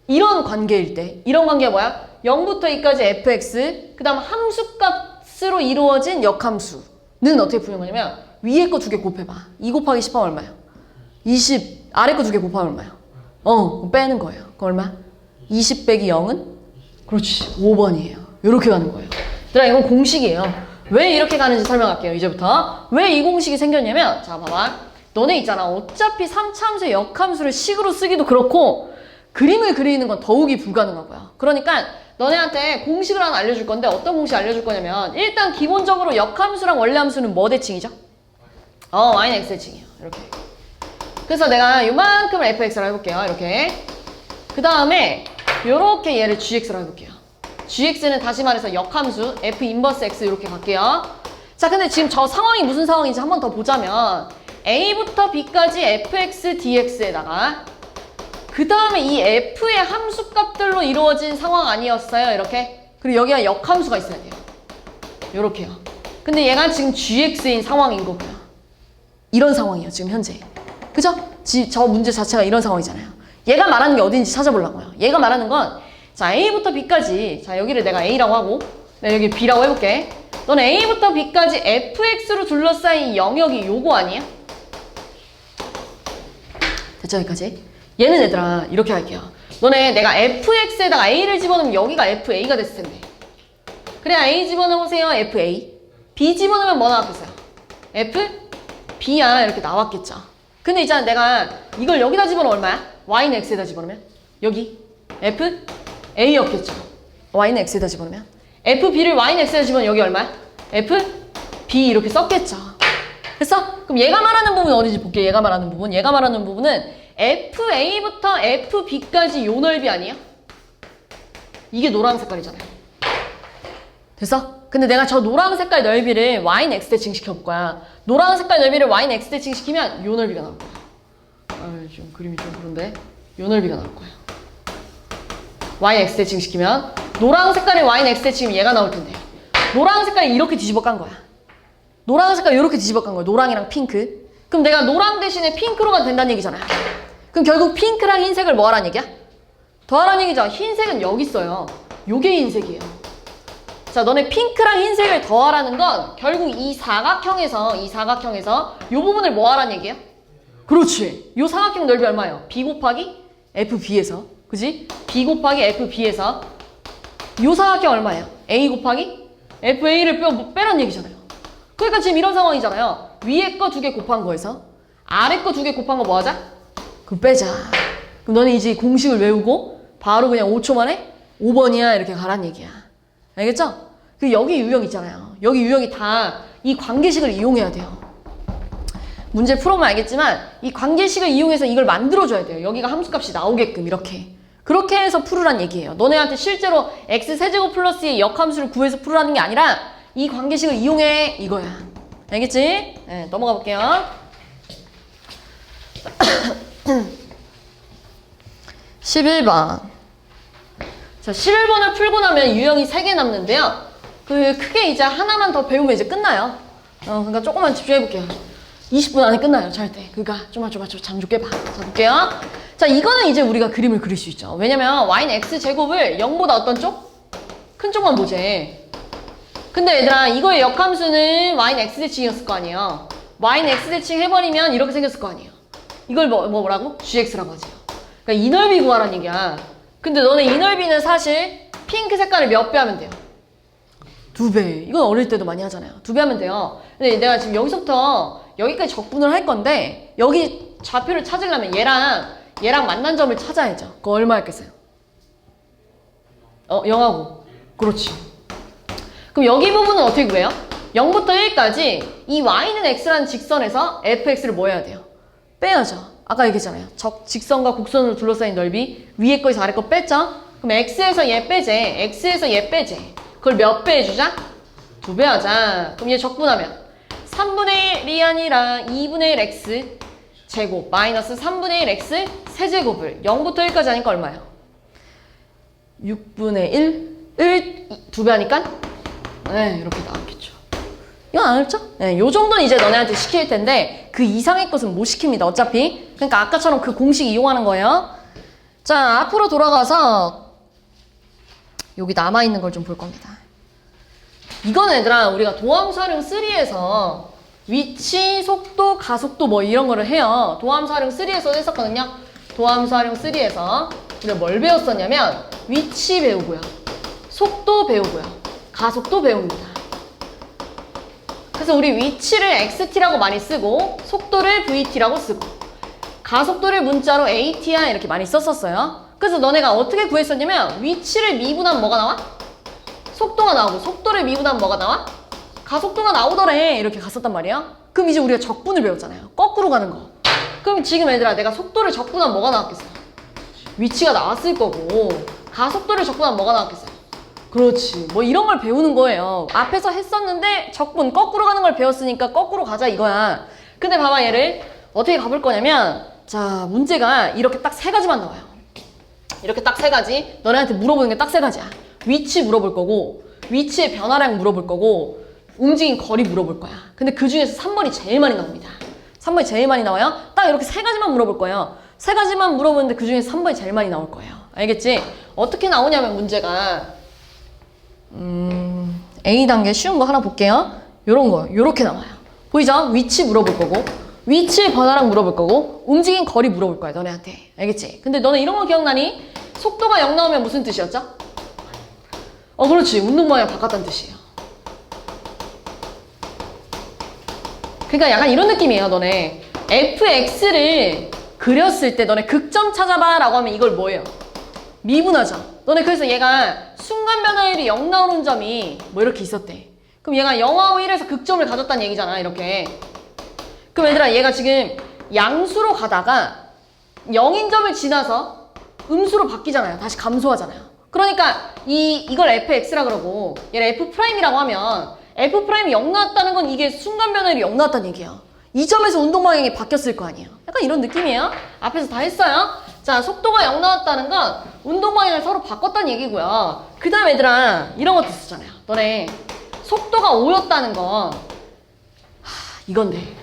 이런 관계일 때 이런 관계가 뭐야? 0부터 2까지 fx 그 다음 함수값으로 이루어진 역함수는 어떻게 푸는 거냐면 위에 거 2개 곱해봐. 2 곱하기 10하면 얼마야? 20 아래 거 2개 곱하면 얼마야? 빼는 거예요. 그럼 얼마? 20 빼기 0은? 그렇지 5번이에요. 이렇게 가는 거예요. 얘들아 이건 공식이에요. 왜 이렇게 가는지 설명할게요. 이제부터 왜 이 공식이 생겼냐면 자 봐봐. 너네 있잖아. 어차피 3차 함수의 역함수를 식으로 쓰기도 그렇고 그림을 그리는 건 더욱이 불가능하고요. 그러니까 너네한테 공식을 하나 알려줄 건데 어떤 공식 알려줄 거냐면 일단 기본적으로 역함수랑 원래함수는 뭐 대칭이죠? y는 x 대칭이에요. 이렇게. 그래서 내가 요만큼을 fx로 해볼게요. 이렇게. 그 다음에 요렇게 얘를 gx로 해볼게요. gx는 다시 말해서 역함수 f 인버스 x 이렇게 갈게요. 자 근데 지금 저 상황이 무슨 상황인지 한 번 더 보자면 a부터 b까지 fx dx에다가 그 다음에 이 f의 함수값들로 이루어진 상황 아니었어요? 이렇게. 그리고 여기가 역함수가 있어야 돼요. 요렇게요. 근데 얘가 지금 gx인 상황인 거고요. 이런 상황이에요. 지금 현재. 그죠? 저 문제 자체가 이런 상황이잖아요. 얘가 말하는 게 어딘지 찾아보려고요. 얘가 말하는 건 자 a부터 b까지 자 여기를 내가 a라고 하고 내가 여기 b라고 해볼게. 너는 a부터 b까지 fx로 둘러싸인 영역이 요거 아니에요? 됐죠? 여기까지? 얘는 얘들아 이렇게 할게요. 너네 내가 fx에다가 a를 집어넣으면 여기가 fa가 됐을 텐데 그래 a 집어넣으세요. fa b 집어넣으면 뭐 나왔겠어요? fb야 이렇게 나왔겠죠. 근데 있잖아 내가 이걸 여기다 집어넣으면 얼마야? y는 x에다 집어넣으면 여기 fa였겠죠. y는 x에다 집어넣으면 fb를 y는 x에다 집어넣으면 여기 얼마야? fb 이렇게 썼겠죠. 됐어? 그럼 얘가 말하는 부분은 어딘지 볼게요. 얘가 말하는 부분은 fa부터 fb까지 요 넓이 아니에요? 이게 노란 색깔이잖아요. 됐어? 근데 내가 저 노란 색깔 넓이를 y는 x 대칭 시켜볼 거야. 노란 색깔 넓이를 y는 x 대칭 시키면 요 넓이가 나올 거야. 좀 그림이 좀 그런데 요 넓이가 나올 거야. y는 x 대칭 시키면 노란 색깔의 y는 x 대칭이면 얘가 나올 텐데 노란 색깔이 이렇게 뒤집어 깐 거야. 노란 색깔 이렇게 뒤집어 간 거야. 노랑이랑 핑크. 그럼 내가 노랑 대신에 핑크로 가도 된다는 얘기잖아요. 그럼 결국 핑크랑 흰색을 뭐 하라는 얘기야? 더하라는 얘기죠. 흰색은 여기 있어요. 요게 흰색이에요. 자, 너네 핑크랑 흰색을 더하라는 건 결국 이 사각형에서 요 부분을 뭐 하라는 얘기예요? 그렇지. 요 사각형 넓이 얼마예요? b 곱하기 fb에서. 그지? b 곱하기 fb에서 요 사각형 얼마예요? a 곱하기 fa를 빼란 얘기잖아요. 그러니까 지금 이런 상황이잖아요. 위에 거 2개 곱한 거에서 아래 거 2개 곱한 거 뭐 하자? 그럼 빼자. 그럼 너는 이제 공식을 외우고 바로 그냥 5초 만에 5번이야 이렇게 가란 얘기야. 알겠죠? 그 여기 유형 있잖아요. 여기 유형이 다 이 관계식을 이용해야 돼요. 문제 풀어보면 알겠지만 이 관계식을 이용해서 이걸 만들어줘야 돼요. 여기가 함수값이 나오게끔 이렇게. 그렇게 해서 풀으란 얘기예요. 너네한테 실제로 x세제곱 플러스의 역함수를 구해서 풀으라는 게 아니라 이 관계식을 이용해 이거야. 알겠지? 네, 넘어가 볼게요. 11번. 자, 11번을 풀고 나면 유형이 3개 남는데요. 크게 이제 하나만 더 배우면 이제 끝나요. 그러니까 조금만 집중해 볼게요. 20분 안에 끝나요, 절대. 그러니까 좀만 잠 좀 깨봐. 자, 볼게요. 자, 이거는 이제 우리가 그림을 그릴 수 있죠. 왜냐면 y는 x제곱을 0보다 어떤 쪽? 큰 쪽만 보지. 근데 얘들아, 이거의 역함수는 y는 x대칭이었을 거 아니에요. y는 x대칭 해버리면 이렇게 생겼을 거 아니에요. 이걸 뭐라고? gx라고 하죠. 그러니까 이 넓이 구하라는 얘기야. 근데 너네 이 넓이는 사실 핑크 색깔을 몇 배 하면 돼요? 2배. 이건 어릴 때도 많이 하잖아요. 2배 하면 돼요. 근데 내가 지금 여기서부터 여기까지 적분을 할 건데 여기 좌표를 찾으려면 얘랑 만난 점을 찾아야죠. 그거 얼마였겠어요? 0하고. 그렇지. 그럼 여기 부분은 어떻게 구해요? 0부터 1까지 이 y는 x라는 직선에서 fx를 뭐 해야 돼요? 빼야죠. 아까 얘기했잖아요. 직선과 곡선으로 둘러싸인 넓이 위에 거에서 아래 거 뺐죠? 그럼 x에서 얘 빼재. x에서 얘 빼재. 그걸 몇 배 해주자? 2배 하자. 그럼 얘 적분하면 3분의 1이 아니라 2분의 1 x 제곱 마이너스 3분의 1 x 세제곱을 0부터 1까지 하니까 얼마예요? 6분의 1을 2배 하니까 네, 이렇게 나왔겠죠. 이건 안 어렵죠? 네, 요 정도는 이제 너네한테 시킬 텐데 그 이상의 것은 못 시킵니다. 어차피. 그러니까 아까처럼 그 공식 이용하는 거예요. 자, 앞으로 돌아가서 여기 남아있는 걸 좀 볼 겁니다. 이건 얘들아 우리가 도함수활용 3에서 위치, 속도, 가속도 뭐 이런 거를 해요. 도함수활용 3에서 했었거든요. 도함수활용 3에서 우리가 뭘 배웠었냐면 위치 배우고요. 속도 배우고요. 가속도 배웁니다. 그래서 우리 위치를 XT라고 많이 쓰고 속도를 VT라고 쓰고 가속도를 문자로 AT야 이렇게 많이 썼었어요. 그래서 너네가 어떻게 구했었냐면 위치를 미분하면 뭐가 나와? 속도가 나오고 속도를 미분하면 뭐가 나와? 가속도가 나오더래 이렇게 갔었단 말이야. 그럼 이제 우리가 적분을 배웠잖아요. 거꾸로 가는 거. 그럼 지금 얘들아 내가 속도를 적분하면 뭐가 나왔겠어요? 위치가 나왔을 거고 가속도를 적분하면 뭐가 나왔겠어요? 그렇지. 뭐 이런 걸 배우는 거예요. 앞에서 했었는데 적분 거꾸로 가는 걸 배웠으니까 거꾸로 가자 이거야. 근데 봐봐 얘를 어떻게 가볼 거냐면 자 문제가 이렇게 딱 3가지만 나와요. 이렇게 딱 3가지. 너네한테 물어보는 게 딱 3가지야. 위치 물어볼 거고 위치의 변화량 물어볼 거고 움직인 거리 물어볼 거야. 근데 그 중에서 3번이 제일 많이 나옵니다. 3번이 제일 많이 나와요. 딱 이렇게 3가지만 물어볼 거예요. 3가지만 물어보는데 그 중에서 3번이 제일 많이 나올 거예요. 알겠지? 어떻게 나오냐면 문제가 A단계 쉬운 거 하나 볼게요. 요런 거, 요렇게 나와요. 보이죠? 위치 물어볼 거고 위치의 변화량 물어볼 거고 움직인 거리 물어볼 거야 너네한테. 알겠지? 근데 너네 이런 거 기억나니? 속도가 0 나오면 무슨 뜻이었죠? 그렇지. 운동 방향 바꿨다는 뜻이에요. 그러니까 약간 이런 느낌이에요 너네. fx를 그렸을 때 너네 극점 찾아봐 라고 하면 이걸 뭐예요? 미분하죠. 너네 그래서 얘가 순간 변화율이 0 나오는 점이 뭐 이렇게 있었대. 그럼 얘가 0하고 1에서 극점을 가졌다는 얘기잖아 이렇게. 그럼 얘들아 얘가 지금 양수로 가다가 0인 점을 지나서 음수로 바뀌잖아요. 다시 감소하잖아요. 그러니까 이걸 fx라 그러고 얘를 f'이라고 하면 f'이 0 나왔다는 건 이게 순간 변화율이 0 나왔다는 얘기예요. 이 점에서 운동 방향이 바뀌었을 거 아니에요. 약간 이런 느낌이에요. 앞에서 다 했어요. 자, 속도가 0 나왔다는 건 운동 방향을 서로 바꿨다는 얘기고요. 그 다음 얘들아 이런 것도 있었잖아요. 너네 속도가 5였다는 건 이건데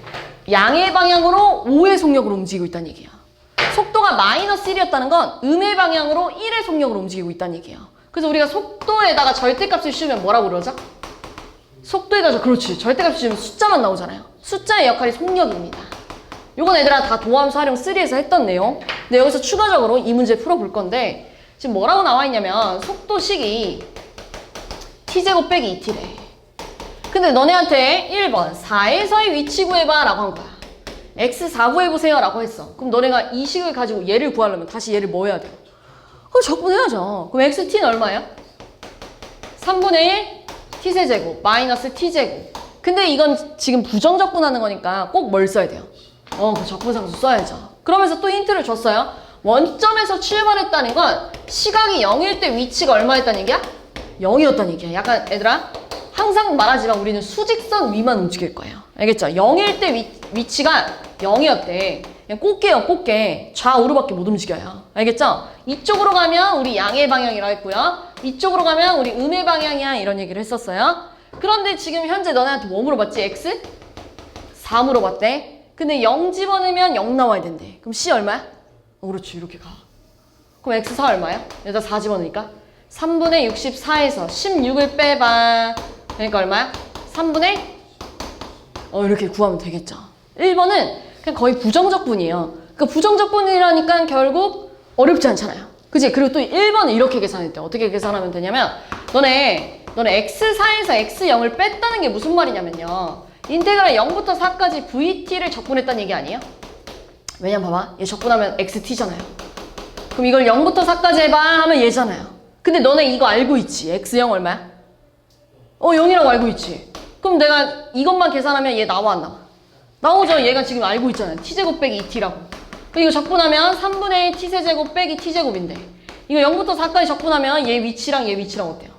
양의 방향으로 5의 속력으로 움직이고 있다는 얘기예요. 속도가 마이너스 1이었다는 건 음의 방향으로 1의 속력으로 움직이고 있다는 얘기예요. 그래서 우리가 속도에다가 절대값을 씌우면 뭐라고 그러죠? 속도에다가 그렇지. 절대값을 씌우면 숫자만 나오잖아요. 숫자의 역할이 속력입니다. 요건 얘들아 다 도함수 활용 3에서 했던 내용. 근데 여기서 추가적으로 이 문제 풀어볼 건데 지금 뭐라고 나와 있냐면 속도식이 t제곱 빼기 2t래. 근데 너네한테 1번 4에서의 위치 구해봐 라고 한 거야. x4 구해보세요 라고 했어. 그럼 너네가 이 식을 가지고 얘를 구하려면 다시 얘를 뭐 해야 돼요? 그럼 적분해야죠. 그럼 xt는 얼마예요? 3분의 1 t세제곱 마이너스 t제곱. 근데 이건 지금 부정적분하는 거니까 꼭 뭘 써야 돼요? 그 적분상수 써야죠. 그러면서 또 힌트를 줬어요. 원점에서 출발했다는 건 시각이 0일 때 위치가 얼마였다는 얘기야? 0이었다는 얘기야. 약간 얘들아 항상 말하지만 우리는 수직선 위만 움직일 거예요. 알겠죠? 0일 때 위치가 0이었대. 그냥 꽃게요, 꽃게. 좌우로밖에 못 움직여요. 알겠죠? 이쪽으로 가면 우리 양의 방향이라고 했고요. 이쪽으로 가면 우리 음의 방향이야. 이런 얘기를 했었어요. 그런데 지금 현재 너네한테 뭐 물어봤지? x? 4 물어봤대. 근데 0 집어넣으면 0 나와야 된대. 그럼 c 얼마야? 그렇지. 이렇게 가. 그럼 x4 얼마야? 여기다 4 집어넣으니까 3분의 64에서 16을 빼봐. 그러니까 얼마야? 3분의 이렇게 구하면 되겠죠. 1번은 그냥 거의 부정적분이에요. 그러니까 부정적분이라니까 결국 어렵지 않잖아요. 그치? 그리고 또 1번은 이렇게 계산할 때 어떻게 계산하면 되냐면 너네 x4에서 x0을 뺐다는 게 무슨 말이냐면요. 인테그랄 0부터 4까지 VT를 적분했다는 얘기 아니에요? 왜냐면 봐봐. 얘 적분하면 XT잖아요. 그럼 이걸 0부터 4까지 해봐 하면 얘잖아요. 근데 너네 이거 알고 있지? X0 얼마야? 0이라고 알고 있지? 그럼 내가 이것만 계산하면 얘 나와 안 나와? 나오죠. 얘가 지금 알고 있잖아요. T제곱 빼기 2T라고. 이거 적분하면 3분의 1 t세제곱 빼기 t제곱인데 이거 0부터 4까지 적분하면 얘 위치랑 얘 위치랑 어때요?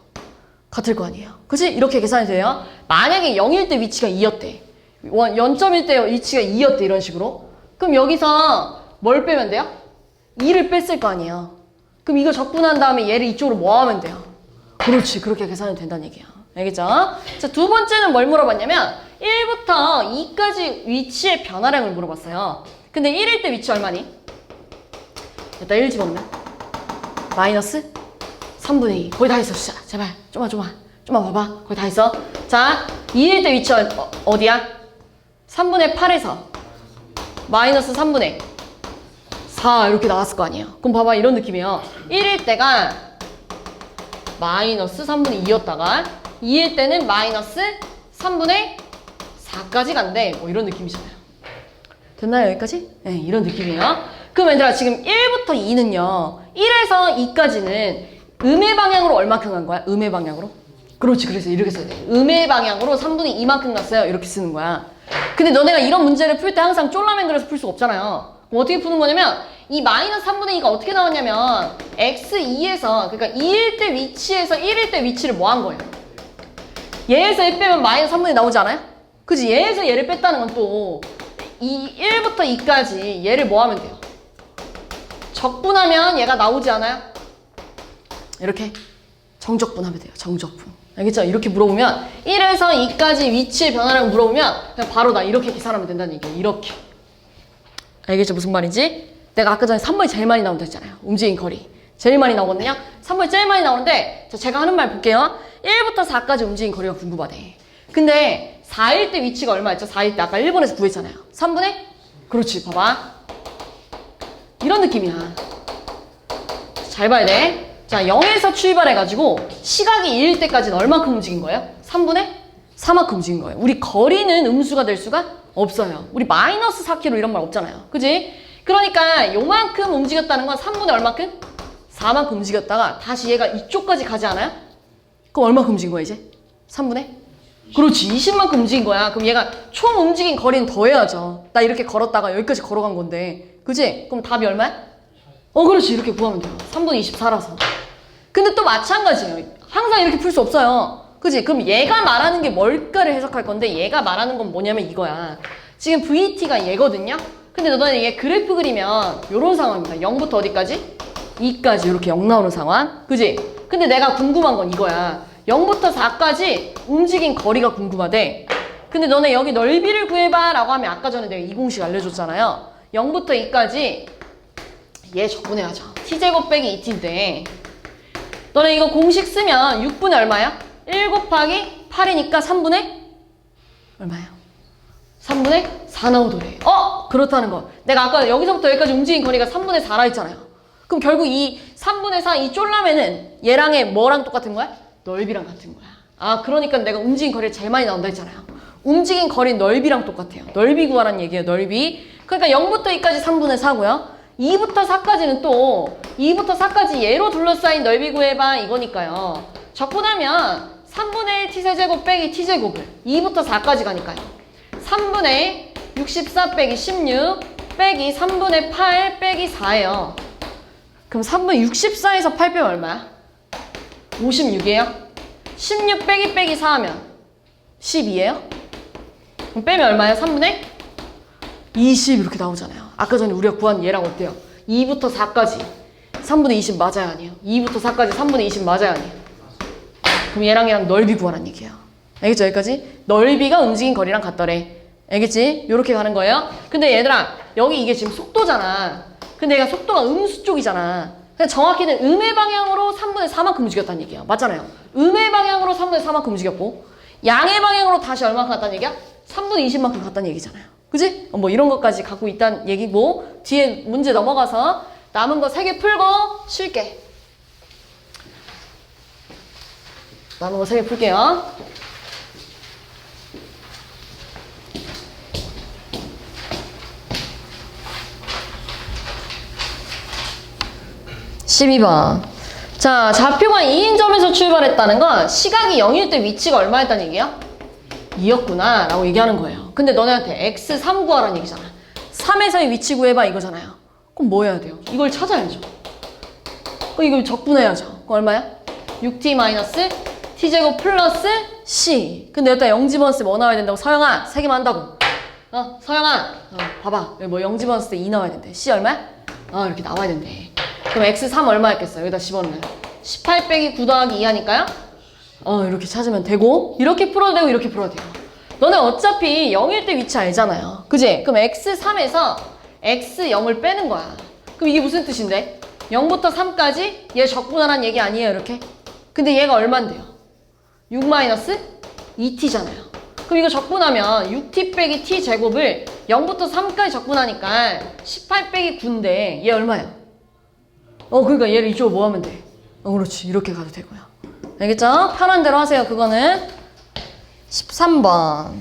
같을 거 아니에요. 그치? 이렇게 계산이 돼요. 만약에 0일 때 위치가 2였대. 0.1 때 위치가 2였대. 이런 식으로. 그럼 여기서 뭘 빼면 돼요? 2를 뺐을 거 아니에요. 그럼 이거 적분한 다음에 얘를 이쪽으로 뭐 하면 돼요? 그렇지. 그렇게 계산이 된다는 얘기야. 알겠죠? 자, 두 번째는 뭘 물어봤냐면 1부터 2까지 위치의 변화량을 물어봤어요. 근데 1일 때 위치 얼마니? 일단 1 집어넣으면 마이너스 3분의 2. 거의 다 했어. 진짜. 제발. 좀만 봐봐. 거의 다 했어. 자, 2일 때 위치 어디야? 3분의 8에서 마이너스 3분의 4 이렇게 나왔을 거 아니에요. 그럼 봐봐. 이런 느낌이에요. 1일 때가 마이너스 3분의 2였다가 2일 때는 마이너스 3분의 4까지 간대. 뭐 이런 느낌이잖아요. 됐나요? 여기까지? 네, 이런 느낌이에요. 그럼 얘들아 지금 1부터 2는요. 1에서 2까지는 음의 방향으로 얼마큼 간 거야? 음의 방향으로? 그렇지. 그래서 이렇게 써야 돼. 음의 방향으로 3분의 2만큼 갔어요. 이렇게 쓰는 거야. 근데 너네가 이런 문제를 풀 때 항상 쫄라맨 그려서 풀 수가 없잖아요. 그럼 어떻게 푸는 거냐면 이 마이너스 3분의 2가 어떻게 나왔냐면 x2에서 그러니까 2일 때 위치에서 1일 때 위치를 뭐 한 거예요? 얘에서 1 빼면 마이너스 3분의 2 나오지 않아요? 그치? 얘에서 얘를 뺐다는 건 또 1부터 2까지 얘를 뭐 하면 돼요? 적분하면 얘가 나오지 않아요? 이렇게 정적분하면 돼요. 정적분. 알겠죠? 이렇게 물어보면 1에서 2까지 위치의 변화를 물어보면 그냥 바로 나 이렇게 계산하면 된다는 얘기예요. 이렇게. 알겠죠? 무슨 말인지? 내가 아까 전에 3번이 제일 많이 나온다 했잖아요. 움직인 거리. 제일 많이 나오거든요. 3번이 제일 많이 나오는데 제가 하는 말 볼게요. 1부터 4까지 움직인 거리가 궁금하대. 근데 4일 때 위치가 얼마였죠? 4일 때 아까 1번에서 구했잖아요. 3분의? 그렇지. 봐봐. 이런 느낌이야. 잘 봐야 돼. 자, 0에서 출발해가지고 시각이 2일 때까지는 얼만큼 움직인 거예요? 3분의 4만큼 움직인 거예요. 우리 거리는 음수가 될 수가 없어요. 우리 마이너스 4km 이런 말 없잖아요. 그지? 그러니까 요만큼 움직였다는 건 3분의 얼만큼? 4만큼 움직였다가 다시 얘가 이쪽까지 가지 않아요? 그럼 얼만큼 움직인 거야 이제? 3분의? 그렇지. 20만큼 움직인 거야. 그럼 얘가 총 움직인 거리는 더해야죠. 나 이렇게 걸었다가 여기까지 걸어간 건데. 그지? 그럼 답이 얼마야? 그렇지. 이렇게 구하면 돼요. 3분의 24라서. 근데 또 마찬가지예요. 항상 이렇게 풀 수 없어요. 그지? 그럼 얘가 말하는 게 뭘까를 해석할 건데 얘가 말하는 건 뭐냐면 이거야. 지금 VT가 얘거든요? 근데 너네 얘 그래프 그리면 요런 상황입니다. 0부터 어디까지? 2까지 이렇게 0 나오는 상황. 그지? 근데 내가 궁금한 건 이거야. 0부터 4까지 움직인 거리가 궁금하대. 근데 너네 여기 넓이를 구해봐 라고 하면 아까 전에 내가 이 공식 알려줬잖아요. 0부터 2까지 얘 적분해야죠. t제곱 빼기 2t인데 너네 이거 공식 쓰면 6분의 얼마야? 1 곱하기 8이니까 3분의 얼마예요? 3분의 4 나오더래. 그렇다는 거. 내가 아까 여기서부터 여기까지 움직인 거리가 3분의 4라 했잖아요. 그럼 결국 이 3분의 4 이 쫄라매는 얘랑의 뭐랑 똑같은 거야? 넓이랑 같은 거야. 그러니까 내가 움직인 거리가 제일 많이 나온다 했잖아요. 움직인 거리는 넓이랑 똑같아요. 넓이 구하라는 얘기예요. 넓이. 그러니까 0부터 2까지 3분의 4고요. 2부터 4까지는 또 2부터 4까지 얘로 둘러싸인 넓이 구해봐 이거니까요. 적분하면 3분의 1 t세제곱 빼기 t제곱을 2부터 4까지 가니까요. 3분의 64 빼기 16 빼기 3분의 8 빼기 4예요. 그럼 3분의 64에서 8 빼면 얼마야? 56이에요. 16 빼기 4 하면 12예요. 그럼 빼면 얼마예요? 3분의 20 이렇게 나오잖아요. 아까 전에 우리가 구한 얘랑 어때요? 2부터 4까지 3분의 20 맞아요? 아니에요? 2부터 4까지 3분의 20 맞아요? 아니에요? 그럼 얘랑 넓이 구하라는 얘기예요. 알겠죠? 여기까지? 넓이가 움직인 거리랑 같더래. 알겠지? 요렇게 가는 거예요. 근데 얘들아 여기 이게 지금 속도잖아. 근데 얘가 속도가 음수 쪽이잖아. 그냥 정확히는 음의 방향으로 3분의 4만큼 움직였다는 얘기야. 맞잖아요. 음의 방향으로 3분의 4만큼 움직였고 양의 방향으로 다시 얼마큼 갔다는 얘기야? 3분의 20만큼 갔다는 얘기잖아요. 그지? 뭐 이런 것까지 갖고 있다는 얘기고 뒤에 문제 넘어가서 남은 거 3개 풀고 쉴게. 남은 거 3개 풀게요. (12번) 자, 좌표가 2인점에서 출발했다는 건 시각이 0일 때 위치가 얼마였다는 얘기야? 2였구나 라고 얘기하는 거예요. 근데 너네한테 x3 구하라는 얘기잖아. 3에서의 위치 구해봐 이거잖아요. 그럼 뭐 해야 돼요? 이걸 찾아야죠. 그럼 이걸 적분해야죠. 그럼 얼마야? 6t 마이너스 t제곱 플러스 c. 근데 여기다 0 집어넣었을 때 뭐 나와야 된다고? 서영아, 3개만 한다고. 서영아, 봐봐. 여기 뭐 0 집어넣었을 때 2 나와야 된대. c 얼마야? 이렇게 나와야 된대. 그럼 x3 얼마였겠어요? 여기다 집어넣으면 18 빼기 9 더하기 2 하니까요? 이렇게 찾으면 되고, 이렇게 풀어도 되고, 이렇게 풀어도 돼요. 너네 어차피 0일 때 위치 알잖아요. 그지? 그럼 x3에서 x0을 빼는 거야. 그럼 이게 무슨 뜻인데? 0부터 3까지 얘 적분하라는 얘기 아니에요, 이렇게? 근데 얘가 얼만데요? 6 마이너스 2t잖아요. 그럼 이거 적분하면 6t 빼기 t 제곱을 0부터 3까지 적분하니까 18 빼기 9인데 얘 얼마야? 그러니까 얘를 이쪽으로 뭐 하면 돼? 그렇지. 이렇게 가도 되고요. 알겠죠? 편한 대로 하세요. 그거는 13번.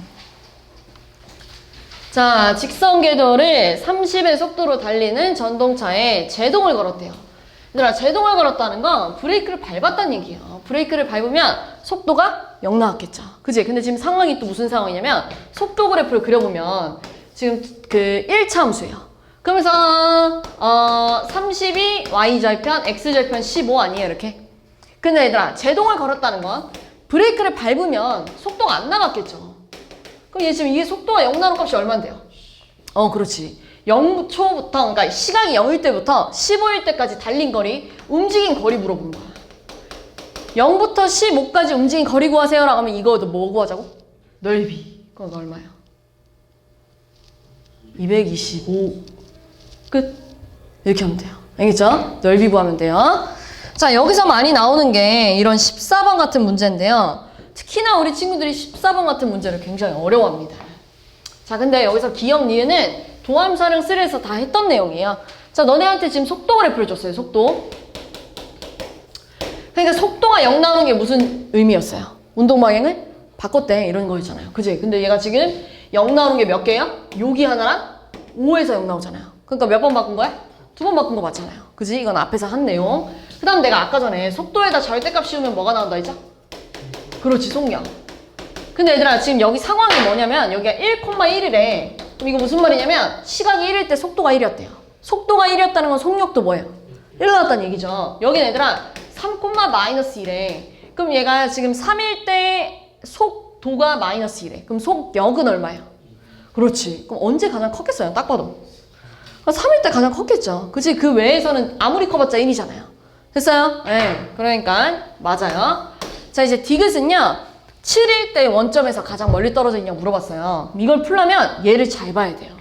자, 직선 궤도를 30의 속도로 달리는 전동차에 제동을 걸었대요. 얘들아, 제동을 걸었다는 건 브레이크를 밟았다는 얘기예요. 브레이크를 밟으면 속도가 0 나왔겠죠. 그지? 근데 지금 상황이 또 무슨 상황이냐면 속도 그래프를 그려보면 지금 그 1차 함수예요. 그러면서 32 y절편 x절편 15 아니에요, 이렇게? 근데 얘들아, 제동을 걸었다는 건 브레이크를 밟으면 속도가 안 나갔겠죠. 그럼 얘 지금 이게 속도가 0 나오는 값이 얼만데요? 그렇지. 0초부터, 그러니까 시각이 0일 때부터 15일 때까지 달린 거리, 움직인 거리 물어본 거야. 0부터 15까지 움직인 거리 구하세요라고 하면 이거도 뭐 구하자고? 넓이. 그럼 얼마야? 225. 끝. 이렇게 하면 돼요. 알겠죠? 넓이 구하면 돼요. 자, 여기서 많이 나오는 게 이런 14번 같은 문제인데요. 특히나 우리 친구들이 14번 같은 문제를 굉장히 어려워합니다. 자, 근데 여기서 기억 니은은 도함 사령 3에서 다 했던 내용이에요. 자, 너네한테 지금 속도 그래프를 줬어요. 속도. 그러니까 속도가 0 나오는 게 무슨 의미였어요? 운동 방향을 바꿨대. 이런 거였잖아요. 그지? 근데 얘가 지금 0 나오는 게 몇 개예요? 여기 하나랑 5에서 0 나오잖아요. 그러니까 몇 번 바꾼 거야? 2번 바꾼 거 맞잖아요. 그지? 이건 앞에서 한 내용. 그 다음 내가 아까 전에 속도에다 절대값 씌우면 뭐가 나온다 했죠? 그렇지, 속력. 근데 얘들아, 지금 여기 상황이 뭐냐면 여기가 1,1이래. 그럼 이거 무슨 말이냐면 시각이 1일 때 속도가 1이었대요. 속도가 1이었다는 건 속력도 뭐예요? 1 나왔다는 얘기죠. 여기는 얘들아 3,-1이래. 그럼 얘가 지금 3일 때 속도가 -1이래. 그럼 속력은 얼마예요? 그렇지. 그럼 언제 가장 컸겠어요? 딱 봐도. 3일 때 가장 컸겠죠. 그치? 그 외에서는 아무리 커봤자 1이잖아요. 됐어요? 네. 그러니까 맞아요. 자, 이제 디귿은요. 7일 때 원점에서 가장 멀리 떨어져 있냐고 물어봤어요. 이걸 풀려면 얘를 잘 봐야 돼요.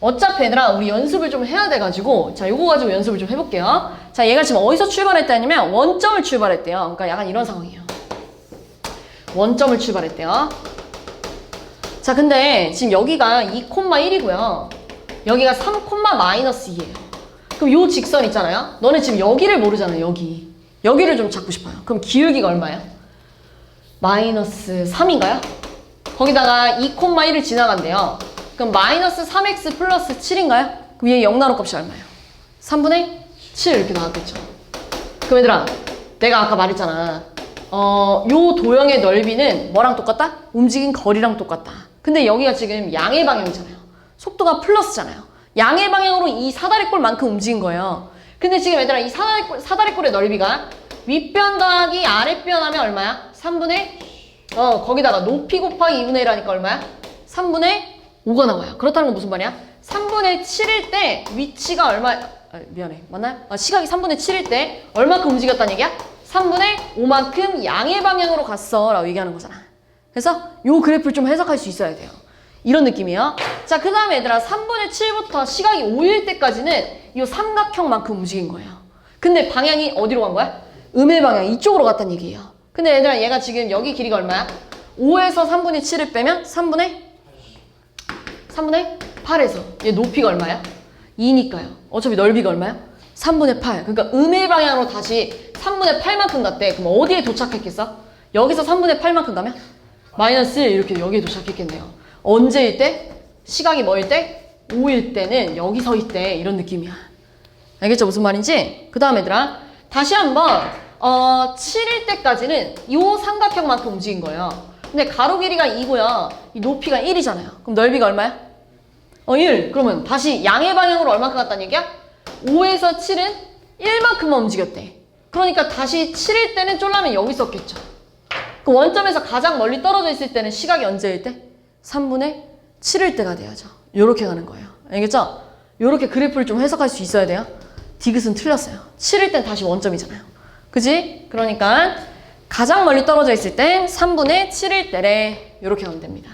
어차피 얘들아 우리 연습을 좀 해야 돼가지고 자, 요거 가지고 연습을 좀 해볼게요. 자, 얘가 지금 어디서 출발했다냐면 원점을 출발했대요. 그러니까 약간 이런 상황이에요. 원점을 출발했대요. 자, 근데 지금 여기가 2,1이고요. 여기가 3,-2예요. 그럼 요 직선 있잖아요. 너네 지금 여기를 모르잖아요. 여기를 좀 찾고 싶어요. 그럼 기울기가 얼마예요? -3인가요? 거기다가 2,1을 지나간대요. 그럼 -3x 플러스 7인가요? 그럼 얘 0 나올 값이 얼마예요? 3분의 7 이렇게 나왔겠죠. 그럼 얘들아, 내가 아까 말했잖아. 요 도형의 넓이는 뭐랑 똑같다? 움직인 거리랑 똑같다. 근데 여기가 지금 양의 방향이잖아요. 속도가 플러스잖아요. 양의 방향으로 이 사다리꼴만큼 움직인 거예요. 근데 지금 얘들아 이 사다리꼴의 넓이가 윗변 더하기 아랫변 하면 얼마야? 3분의 거기다가 높이 곱하기 2분의 1 하니까 얼마야? 3분의 5가 나와요. 그렇다는 건 무슨 말이야? 3분의 7일 때 위치가 얼마 미안해. 맞나요? 시각이 3분의 7일 때 얼마큼 움직였다는 얘기야? 3분의 5만큼 양의 방향으로 갔어 라고 얘기하는 거잖아. 그래서 요 그래프를 좀 해석할 수 있어야 돼요. 이런 느낌이에요. 자, 그 다음에 얘들아 3분의 7부터 시각이 5일 때까지는 이 삼각형만큼 움직인 거예요. 근데 방향이 어디로 간 거야? 음의 방향 이쪽으로 갔다는 얘기예요. 근데 얘들아 얘가 지금 여기 길이가 얼마야? 5에서 3분의 7을 빼면 3분의 8에서 얘 높이가 얼마야? 2니까요. 어차피 넓이가 얼마야? 3분의 8. 그러니까 음의 방향으로 다시 3분의 8만큼 갔대. 그럼 어디에 도착했겠어? 여기서 3분의 8만큼 가면? 마이너스 이렇게 여기에 도착했겠네요. 언제일 때? 시각이 뭐일 때? 5일 때는 여기 서 있대. 이런 느낌이야. 알겠죠? 무슨 말인지? 그 다음 얘들아 다시 한번 7일 때까지는 이 삼각형만큼 움직인 거예요. 근데 가로 길이가 2고요. 이 높이가 1이잖아요. 그럼 넓이가 얼마야? 1. 그러면 다시 양의 방향으로 얼마큼 갔다는 얘기야? 5에서 7은 1만큼만 움직였대. 그러니까 다시 7일 때는 쫄라면 여기 있었겠죠. 그 원점에서 가장 멀리 떨어져 있을 때는 시각이 언제일 때? 3분의 7일 때가 돼야죠. 요렇게 가는 거예요. 알겠죠? 요렇게 그래프를 좀 해석할 수 있어야 돼요. 디귿은 틀렸어요. 7일 땐 다시 원점이잖아요. 그지? 그러니까 가장 멀리 떨어져 있을 땐 3분의 7일 때래. 요렇게 하면 됩니다.